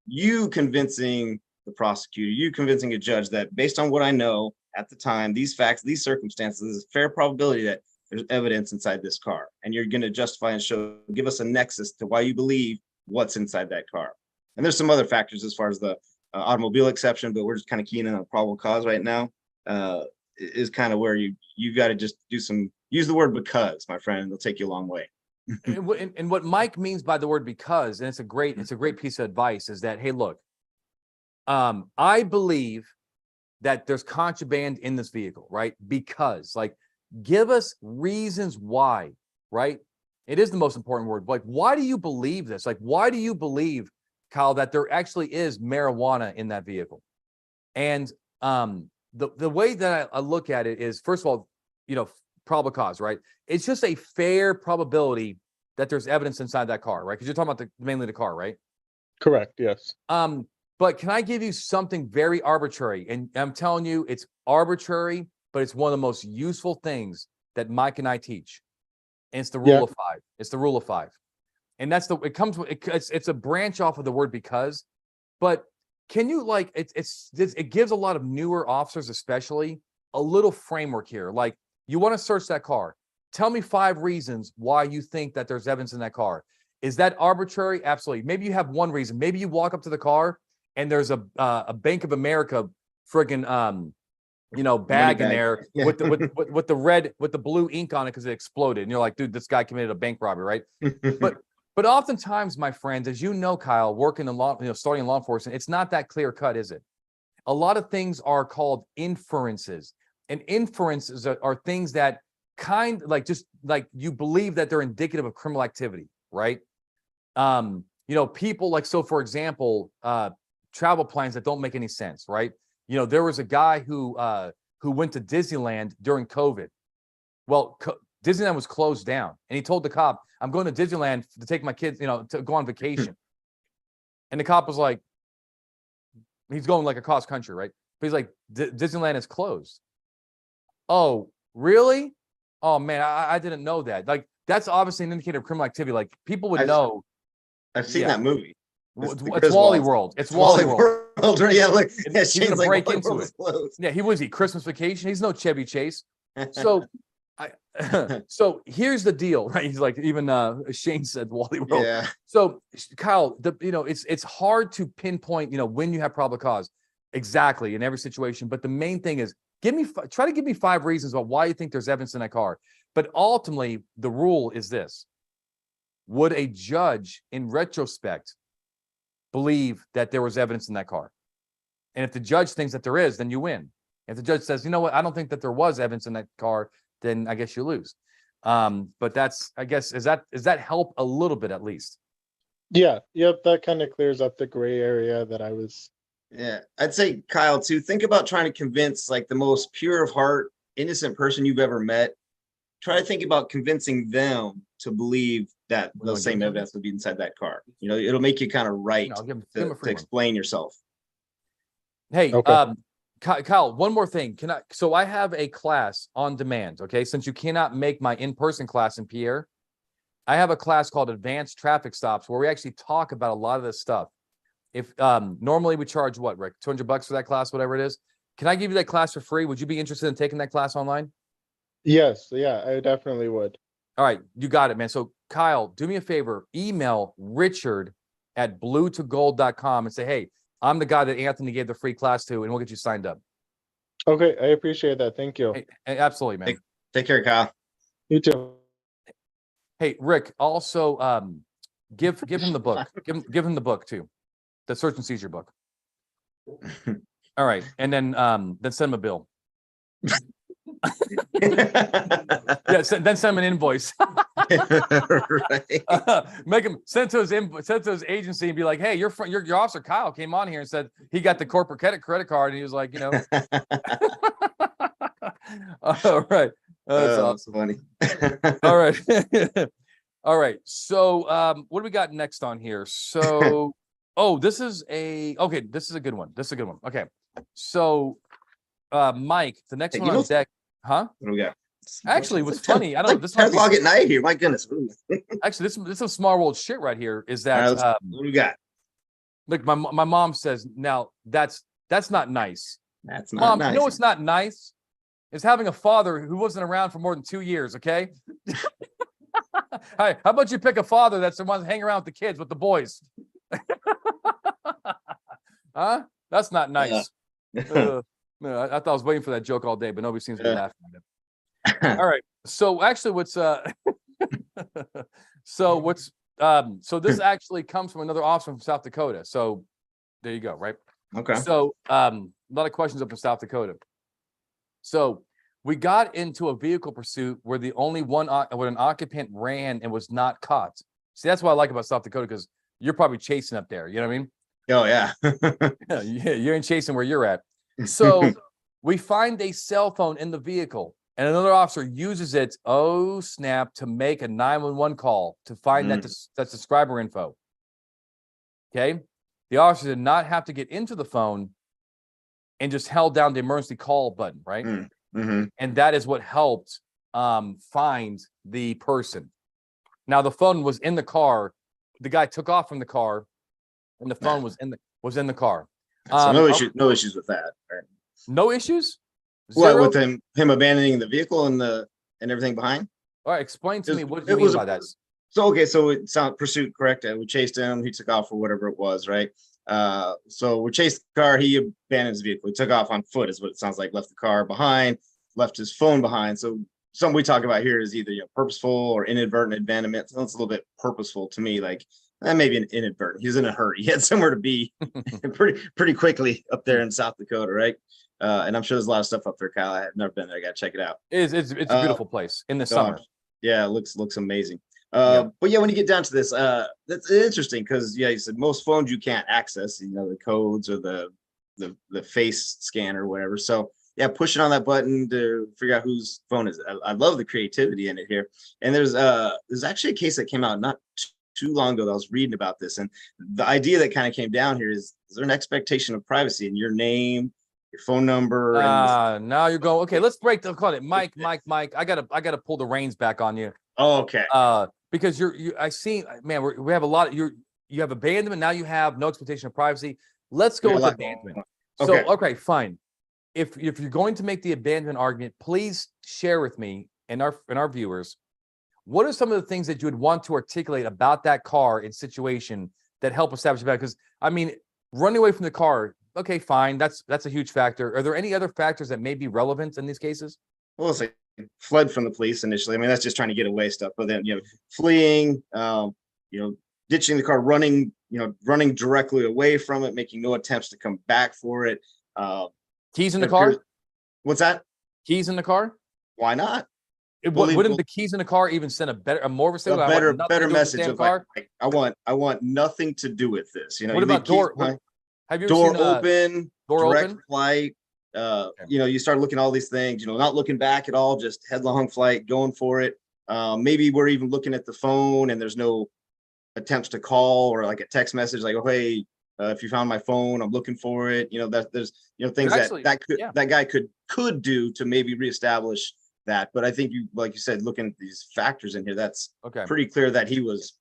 S3: you convincing the prosecutor, you convincing a judge that based on what I know at the time, these facts, these circumstances, there's a fair probability that there's evidence inside this car, and you're going to justify and give us a nexus to why you believe what's inside that car. And there's some other factors as far as the automobile exception, but we're just kind of keying in on probable cause right now. Is kind of where you got to just use the word because, my friend, it'll take you a long way.
S1: And what Mike means by the word because, and it's a great piece of advice, is that, hey, look, I believe that there's contraband in this vehicle, right? Because, like, give us reasons why, right? It is the most important word. Like, why do you believe this? Like, why do you believe, Kyle, that there actually is marijuana in that vehicle? And the way that I look at it is, first of all, probable cause, right? It's just a fair probability that there's evidence inside that car, right? Because you're talking about mainly the car, right?
S7: correct. Yes.
S1: But can I give you something very arbitrary? And I'm telling you, it's arbitrary, but it's one of the most useful things that Mike and I teach. And it's the rule of five. It's the rule of five. And that's it's a branch off of the word because, but can you it gives a lot of newer officers, especially, a little framework here. Like, you want to search that car. Tell me 5 reasons why you think that there's evidence in that car. Is that arbitrary? Absolutely. Maybe you have one reason. Maybe you walk up to the car and there's a Bank of America friggin' bag in there with the blue ink on it because it exploded. And you're like, dude, this guy committed a bank robbery, right? But oftentimes, my friends, as you know, Kyle, working in starting in law enforcement, it's not that clear cut, is it? A lot of things are called inferences, and inferences are things that you believe that they're indicative of criminal activity, right? People like, so for example, travel plans that don't make any sense, right? There was a guy who went to Disneyland during COVID. Well, Disneyland was closed down, and he told the cop, I'm going to Disneyland to take my kids, to go on vacation. And the cop was like, he's going like across country, right? But he's like, Disneyland is closed. Oh, really? Oh man, I didn't know that. Like, that's obviously an indicator of criminal activity. Like, people would know.
S3: I've seen that movie.
S1: It's Wally World. It's Wally World.
S3: Yeah, look,
S1: he's gonna break into it. Yeah, he was Christmas Vacation. He's no Chevy Chase. So, so here's the deal, right? He's like, even Shane said Wally World.
S3: Yeah.
S1: So Kyle, it's hard to pinpoint, when you have probable cause exactly in every situation. But the main thing is, try to give me 5 reasons about why you think there's evidence in that car. But ultimately, the rule is this: would a judge, in retrospect, believe that there was evidence in that car? And if the judge thinks that there is, then you win. If the judge says, you know what, I don't think that there was evidence in that car, then I guess you lose. But that's, I guess, does that help a little bit at least?
S7: Yeah. Yep. That kind of clears up the gray area that I was.
S3: Yeah, I'd say, Kyle, too, think about trying to convince like the most pure of heart, innocent person you've ever met. Try to think about convincing them to believe that the same evidence would be inside that car. It'll make you kind of right to explain yourself.
S1: Hey,
S7: Okay.
S1: Kyle, one more thing. So I have a class on demand, okay? Since you cannot make my in-person class in Pierre, I have a class called Advanced Traffic Stops where we actually talk about a lot of this stuff. if normally we charge what, Rick, $200 for that class, whatever it is. Can I give you that class for free? Would you be interested in taking that class online?
S7: Yes, yeah, I definitely would.
S1: All right, you got it, man. So Kyle, do me a favor, email richard@bluetogold.com and say, hey, I'm the guy that Anthony gave the free class to, and we'll get you signed up.
S7: Okay, I appreciate that. Thank you.
S1: Hey, absolutely, man.
S3: Take care, Kyle.
S7: You too.
S1: Hey, Rick, also give him the book. Give him the book too. The search and seizure book. All right. And then send him a bill. Yeah, then send him an invoice.
S3: Right.
S1: Make him send to his agency and be like, hey, your officer Kyle came on here and said he got the corporate credit card, and he was like, you know. All right. That's awesome.
S3: Funny.
S1: All right. All right. So what do we got next on here? So this is a good one. Okay. So Mike, the next
S3: Hey,
S1: one on deck, huh?
S3: What do we got?
S1: Actually, what's funny, I don't know, this
S3: 10
S1: might be,
S3: o'clock at night here. My goodness.
S1: actually this is some small world shit right here, is
S3: All right,
S1: that
S3: what do we got?
S1: look, my mom says, now that's not nice.
S3: That's not
S1: Mom,
S3: nice.
S1: you know what's not nice? Is having a father who wasn't around for more than 2 years, okay? Hey, how about you pick a father that's the one hanging around with the kids, with the boys? Huh? That's not nice. No, I thought I was waiting for that joke all day, but nobody seems to be laughing at it. All right. So actually, so this actually comes from another officer from South Dakota. So there you go, right?
S3: Okay.
S1: So a lot of questions up in South Dakota. So we got into a vehicle pursuit where the only one where an occupant ran and was not caught. See, that's what I like about South Dakota, because you're probably chasing up there. You know what I mean?
S3: Oh yeah.
S1: Yeah, you ain't chasing where you're at. So we find a cell phone in the vehicle, and another officer uses it, oh snap, to make a 911 call to find that subscriber info. Okay. The officer did not have to get into the phone and just held down the emergency call button, right?
S3: Mm-hmm.
S1: And that is what helped find the person. Now the phone was in the car. The guy took off from the car, and the phone was in the car.
S3: So no issues with that. Right?
S1: No issues?
S3: What,
S1: Zero?
S3: with him abandoning the vehicle and everything behind?
S1: All right, explain to me what you
S3: It
S1: mean
S3: was
S1: by that.
S3: So okay, so it sounds pursuit, correct? We chased him, he took off or whatever it was, right? So we chased the car, he abandoned his vehicle, he took off on foot, is what it sounds like, left the car behind, left his phone behind. So something we talk about here is either purposeful or inadvertent abandonment. So it's a little bit purposeful to me, like maybe an inadvertent. He was in a hurry, he had somewhere to be pretty quickly up there in South Dakota, right? And I'm sure there's a lot of stuff up there, Kyle. I've never been there. I gotta check it out.
S1: It's a beautiful place in the summer.
S3: Yeah, it looks amazing. But yeah, when you get down to this, that's interesting because you said most phones you can't access, the codes or the face scan or whatever. So yeah, pushing on that button to figure out whose phone is it. I love the creativity in it here. And there's actually a case that came out not too long ago that I was reading about this, and the idea that kind of came down here is there an expectation of privacy in your name, your phone number?
S1: Now you're going, okay, let's break the call it. Mike, I gotta pull the reins back on you.
S3: Oh, okay.
S1: Because I see, man, we have a lot of you have abandonment, now you have no expectation of privacy. Let's go with abandonment.
S3: Okay.
S1: So okay, fine. If you're going to make the abandonment argument, please share with me and our viewers, what are some of the things that you would want to articulate about that car and situation that help establish about? Because I mean, running away from the car, okay, fine, that's a huge factor. Are there any other factors that may be relevant in these cases?
S3: Well, it's like fled from the police initially. I mean, that's just trying to get away stuff. But then, fleeing, ditching the car, running directly away from it, making no attempts to come back for it.
S1: Keys in the car?
S3: What's that?
S1: Keys in the car?
S3: Why not?
S1: Wouldn't the keys in the car even send a more of a signal?
S3: Better message of like, I want nothing to do with this.
S1: What about door? Have you ever
S3: door
S1: seen
S3: open,
S1: door
S3: direct
S1: open?
S3: flight? You start looking at all these things, not looking back at all, just headlong flight, going for it. Maybe we're even looking at the phone and there's no attempts to call or like a text message like, oh, hey, if you found my phone, I'm looking for it. There's things that guy could do to maybe reestablish that. But I think like you said, looking at these factors in here, that's pretty clear that he was,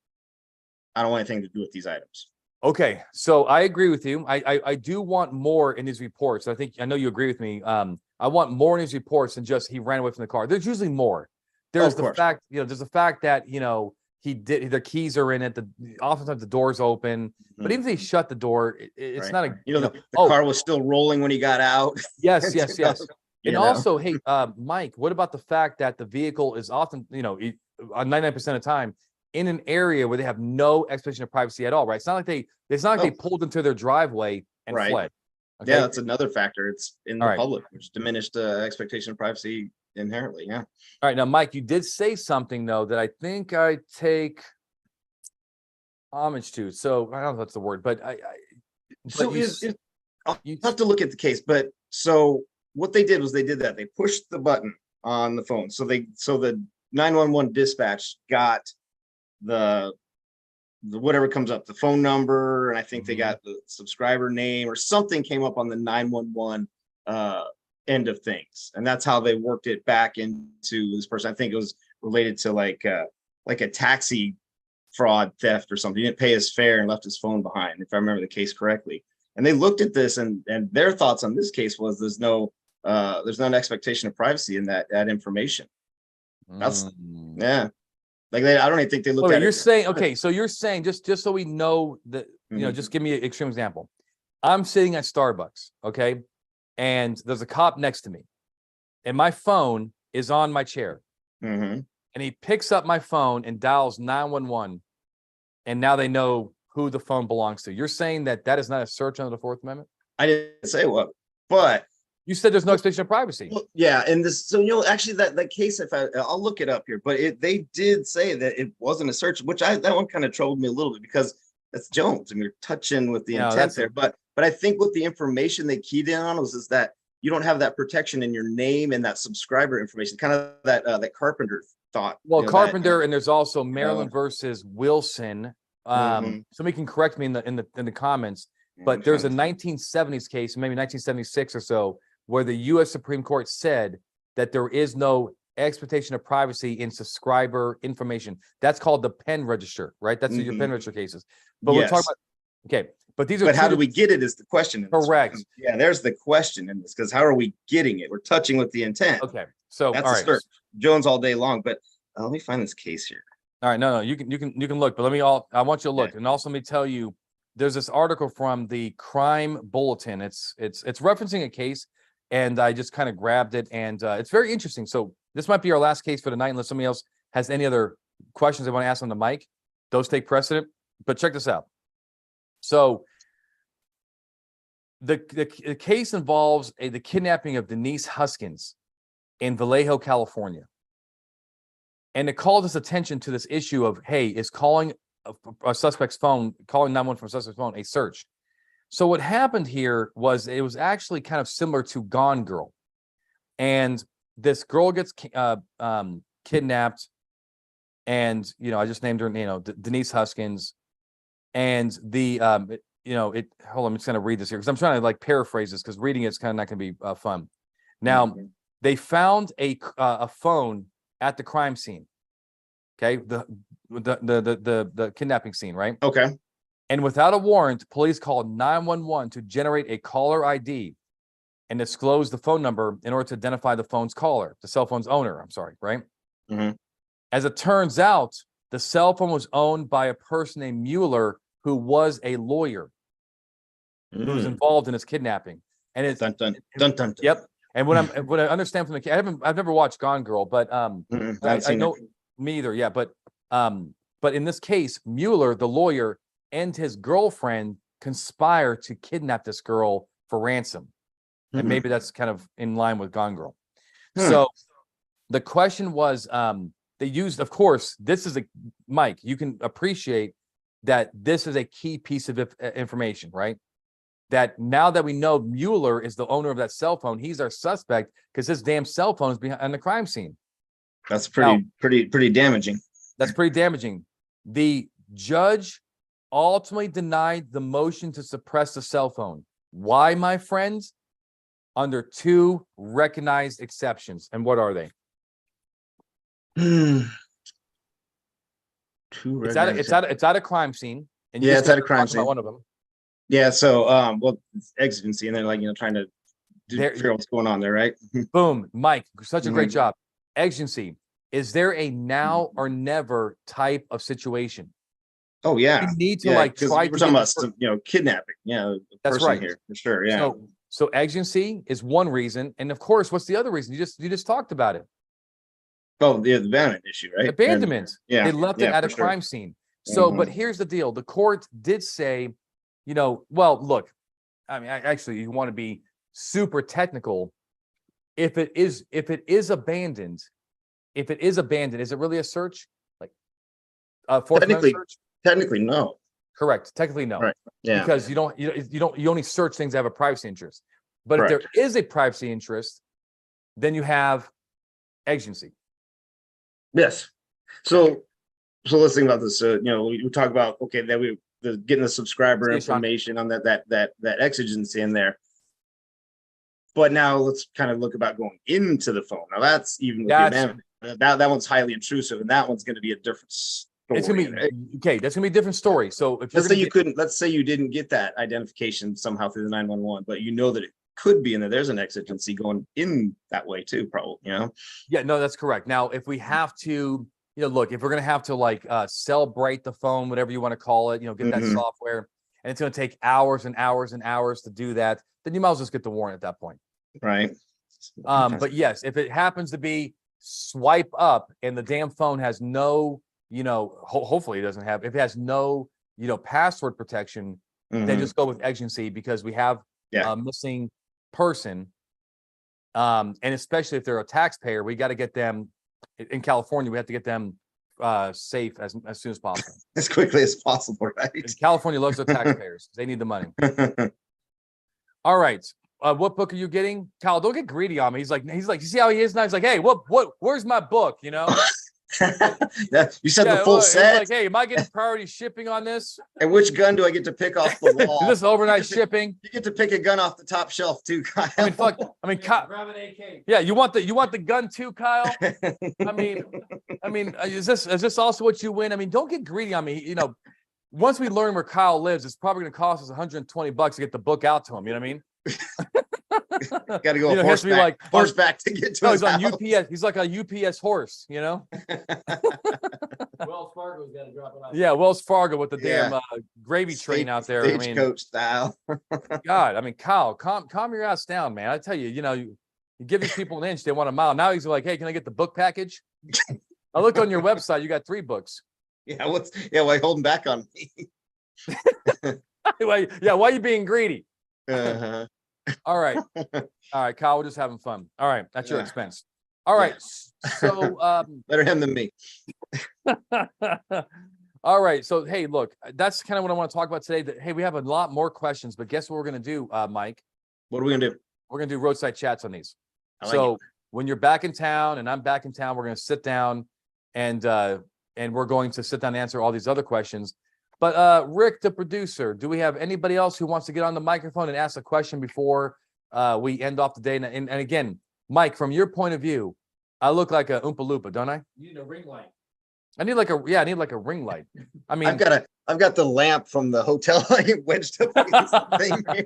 S3: I don't want anything to do with these items.
S1: Okay, so I agree with you. I do want more in his reports. I know you agree with me. I want more in his reports than just he ran away from the car. There's usually more. There's
S3: Of
S1: the
S3: course.
S1: fact, there's the fact that, he did, the keys are in it. Oftentimes the door's open, but even if he shut the door, it's
S3: Right.
S1: not a,
S3: The car was still rolling when he got out.
S1: yes.
S3: You know,
S1: And also, hey, Mike, what about the fact that the vehicle is often, on 99% of the time in an area where they have no expectation of privacy at all, right? It's not like they pulled into their driveway and
S3: Right.
S1: fled.
S3: Yeah, that's another factor. It's in the
S1: All right.
S3: public, which diminished expectation of privacy inherently. Yeah.
S1: All right, now, Mike, you did say something though that I think I take homage to. So I don't know if that's the word, but
S3: So
S1: you
S3: I'll
S1: you-
S3: have to look at the case, but so what they did was they did that. They pushed the button on the phone. So the 911 dispatch got the whatever comes up, the phone number, and I think they got the subscriber name or something came up on the 911 end of things. And that's how they worked it back into this person. I think it was related to like a taxi fraud theft or something. He didn't pay his fare and left his phone behind, if I remember the case correctly. And they looked at this and their thoughts on this case was there's no expectation of privacy in that information. That's yeah. Like I don't even think they looked
S1: Okay,
S3: at
S1: you're
S3: it.
S1: saying, okay, so you're saying just so we know that,
S3: Mhm.
S1: just give me an extreme example. I'm sitting at Starbucks, okay, and there's a cop next to me, and my phone is on my chair,
S3: Mhm.
S1: and he picks up my phone and dials 911, and now they know who the phone belongs to. You're saying that is not a search under the Fourth Amendment?
S3: I didn't say what, but
S1: You said there's no expectation of privacy.
S3: well, yeah, and this so actually that case, if I'll look it up here, but they did say that it wasn't a search, which that one kind of troubled me a little bit because that's Jones and you're touching with the
S1: No,
S3: intent
S1: that's
S3: there. But I think what the information they keyed in on was that you don't have that protection in your name and that subscriber information, kind of that Carpenter thought.
S1: Well,
S3: you know,
S1: Carpenter, and there's also Maryland versus Wilson.
S3: Mhm.
S1: Somebody can correct me in the comments, but there's a 1970s case, maybe 1976 or so, where the U.S. Supreme Court said that there is no expectation of privacy in subscriber information. That's called the pen register, right? That's your pen register cases. But we're talking
S3: Yes.
S1: about, okay, but these are
S3: But how
S1: two
S3: do we get it is the question. in this one.
S1: Correct.
S3: Yeah, there's the question in this because how are we getting it? We're touching with the intent.
S1: okay. So
S3: That's
S1: all
S3: a
S1: right.
S3: search. Jones all day long. But let me find this case here.
S1: All right, no, you can look, but I want you to look, and also let me tell you, there's this article from the Crime Bulletin. It's referencing a case, and I just kind of grabbed it, and it's very interesting. So this might be our last case for the night, unless somebody else has any other questions they want to ask on the mic. Those take precedent. But check this out. So the case involves the kidnapping of Denise Huskins in Vallejo, California. And it called us attention to this issue of, hey, is calling a suspect's phone, calling 911 from a suspect's phone, a search. So what happened here was it was actually kind of similar to Gone Girl. And this girl gets kidnapped. And, I just named her, Denise Huskins. And hold on, I'm just going to read this here because I'm trying to paraphrase this because reading it's kind of not going to be fun. Now, they found a phone at the crime scene. Okay, the kidnapping scene, right?
S3: Okay.
S1: And without a warrant, police called 911 to generate a caller ID and disclose the phone number in order to identify the phone's caller, the cell phone's owner. I'm sorry, right?
S3: Mhm.
S1: As it turns out, the cell phone was owned by a person named Mueller, who was a lawyer who was involved in this kidnapping. And it's
S3: Dun, dun, dun, dun, dun.
S1: Yep. And what I understand from I've never watched Gone Girl, but I know me either. Yeah, but in this case, Mueller, the lawyer, and his girlfriend conspire to kidnap this girl for ransom, and maybe that's kind of in line with Gone Girl. So the question was, they used, of course, this is Mike. You can appreciate that this is a key piece of information, right? That now that we know Mueller is the owner of that cell phone, he's our suspect because his damn cell phone is behind the crime scene.
S3: That's pretty damaging.
S1: That's pretty damaging. The judge ultimately denied the motion to suppress the cell phone. Why, my friends? Under two recognized exceptions. And what are they? It's at a crime scene. And you
S3: Yeah,
S1: just
S3: it's at
S1: got
S3: a crime
S1: talked about
S3: scene.
S1: one of them.
S3: Yeah, so well, it's exigency, and then like trying to
S1: There-
S3: figure out what's going on there, right?
S1: Boom, Mike, such a great
S3: Mhm.
S1: job. Exigency. Is there a now or never type of situation?
S3: Oh yeah,
S1: You need to
S3: yeah,
S1: like
S3: because
S1: try
S3: we're
S1: to
S3: talking
S1: get
S3: about some, kidnapping. Yeah, the
S1: That's
S3: person
S1: right.
S3: here for sure. Yeah.
S1: So exigency is one reason, and of course, what's the other reason? You just talked about it.
S3: Oh, the abandonment issue, right?
S1: Abandonment.
S3: Yeah,
S1: They left it
S3: yeah,
S1: at a
S3: for sure.
S1: crime scene. So,
S3: Mhm.
S1: but here's the deal: the court did say, well, look, I mean, actually, you want to be super technical. If it is abandoned, is it really a search? Like Fourth Amendment search?
S3: Technically, no.
S1: Correct. Technically, no.
S3: Right. Yeah.
S1: Because you only search things that have a privacy interest. But if
S3: Correct.
S1: there is a privacy interest, then you have exigency.
S3: Yes. So let's think about this. We talk about that getting the subscriber
S1: See, Sean.
S3: information on that exigency in there. But now let's kind of look about going into the phone. Now that's even with the
S1: That's-
S3: abandonment. That one's highly intrusive, and that one's going to be a different story.
S1: It's gonna be
S3: right?
S1: okay. That's gonna be a different story. So if you're
S3: Let's say you didn't get that identification somehow through the 911, but you know that it could be in there. There's an exigency going in that way too, probably.
S1: yeah, no, that's correct. Now, if we have to, look, if we're gonna have to like celebrate the phone, whatever you want to call it, get that
S3: Mhm.
S1: software, and it's gonna take hours and hours and hours to do that, then you might as well just get the warrant at that point.
S3: Right.
S1: But yes, if it happens to be swipe up and the damn phone has no, hopefully it doesn't have, if it has no, password protection, then
S3: Mhm.
S1: just go with exigency because we have
S3: Yeah.
S1: a missing person. And especially if they're a taxpayer, we got to get them in California. We have to get them safe as soon as possible.
S3: As quickly as possible, right?
S1: And California loves their taxpayers. They need the money. All right. What book are you getting? Kyle, don't get greedy on me. He's like, you see how he is now? He's like, hey, where's my book?
S3: You said the full
S1: he's
S3: set.
S1: like, hey, am I getting priority shipping on this?
S3: And which gun do I get to pick off the wall?
S1: Is this overnight shipping?
S3: You get to pick a gun off the top shelf too, Kyle.
S1: I mean, fuck. I mean, Kyle,
S2: Grab an AK.
S1: yeah, you want the gun too, Kyle? I mean, is this also what you win? I mean, don't get greedy on me. Once we learn where Kyle lives, it's probably going to cost us $120 to get the book out to him. You know what I mean?
S3: Got to go
S1: he has to be like
S3: horseback to get to
S1: No,
S3: his
S1: he's on
S3: house.
S1: UPS. He's like a UPS horse,
S2: Wells Fargo's got to drop it off.
S1: Yeah, Wells Fargo with the damn
S3: Yeah.
S1: gravy train out there. I mean,
S3: Stagecoach style.
S1: God, I mean, Kyle, calm your ass down, man. I tell you, you give these people an inch, they want a mile. Now he's like, hey, can I get the book package? I looked on your website, you got 3 books.
S3: Yeah, why are you holding back on me?
S1: Why are you being greedy?
S3: Uh-huh.
S1: All right, Kyle, we're just having fun. All right, that's your
S3: Yeah.
S1: expense. All right, so
S3: Better him than me.
S1: all right, so hey, look, that's kind of what I want to talk about today. Hey, we have a lot more questions, but guess what we're gonna do, Mike?
S3: What are we gonna do?
S1: We're gonna do roadside chats on these.
S3: I like
S1: So when you're back in town and I'm back in town, we're gonna sit down and we're going to sit down and answer all these other questions. But Rick, the producer, do we have anybody else who wants to get on the microphone and ask a question before we end off the day? And again, Mike, from your point of view, I look like a Oompa Loompa, don't I?
S2: You need a ring light.
S1: I need like a ring light. I mean,
S3: I've got the lamp from the hotel I wedged up against the thing here.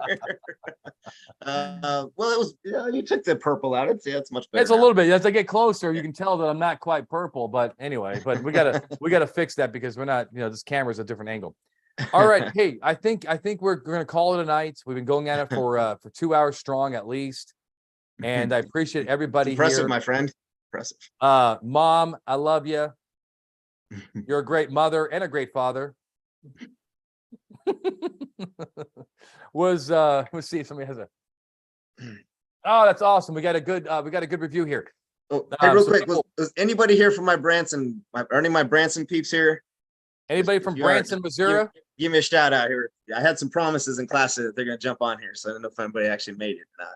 S3: Well, it was you took the purple out. It's much better.
S1: it's a
S3: now.
S1: little bit. As I get closer, you can tell that I'm not quite purple. But anyway, we gotta fix that because we're not. This camera's a different angle. All right, hey, I think we're gonna call it a night. We've been going at it for 2 hours strong at least, and I appreciate everybody
S3: Impressive,
S1: here.
S3: my friend. Impressive.
S1: Mom, I love you. You're a great mother and a great father. Let's see if somebody has a. Oh, that's awesome. We got a good review here.
S3: Oh, hey, real
S1: so
S3: quick,
S1: people-
S3: was anybody here from my Branson? Any of my Branson peeps here?
S1: Anybody
S3: if
S1: from
S3: you are,
S1: Branson, Missouri?
S3: Give me a shout out here. I had some promises in class that they're gonna jump on here, so I don't know if anybody actually made it or not.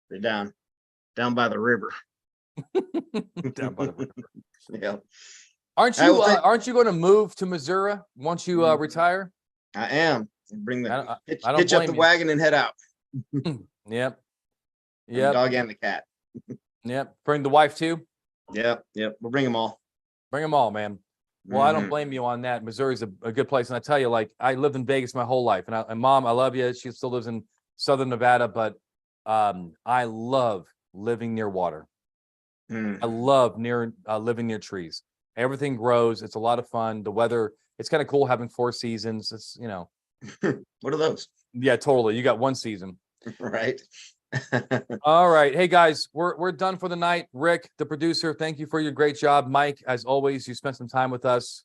S3: They're down by the river.
S1: Down by the river.
S3: Yeah,
S1: Aren't
S3: I
S1: you
S3: will take-
S1: aren't you going to move to Missouri once you retire?
S3: I am. Bring the
S1: I
S3: hitch
S1: don't
S3: up
S1: blame
S3: the
S1: you.
S3: wagon and head out.
S1: Yep.
S3: The
S1: Yep.
S3: dog and the cat.
S1: Yep. Bring the wife too.
S3: Yep. We'll bring them all.
S1: Bring them all, man. Well, I don't
S3: Mhm.
S1: blame you on that. Missouri's a good place. And I tell you, like, I lived in Vegas my whole life. And Mom, I love you. She still lives in Southern Nevada, but I love living near water.
S3: Mm.
S1: I love living near trees. Everything grows. It's a lot of fun. The weather, it's kind of cool having 4 seasons. It's,
S3: What are those?
S1: yeah, totally. You got one season.
S3: Right?
S1: All right. Hey guys, we're done for the night. Rick, the producer, thank you for your great job. Mike, as always, you spent some time with us.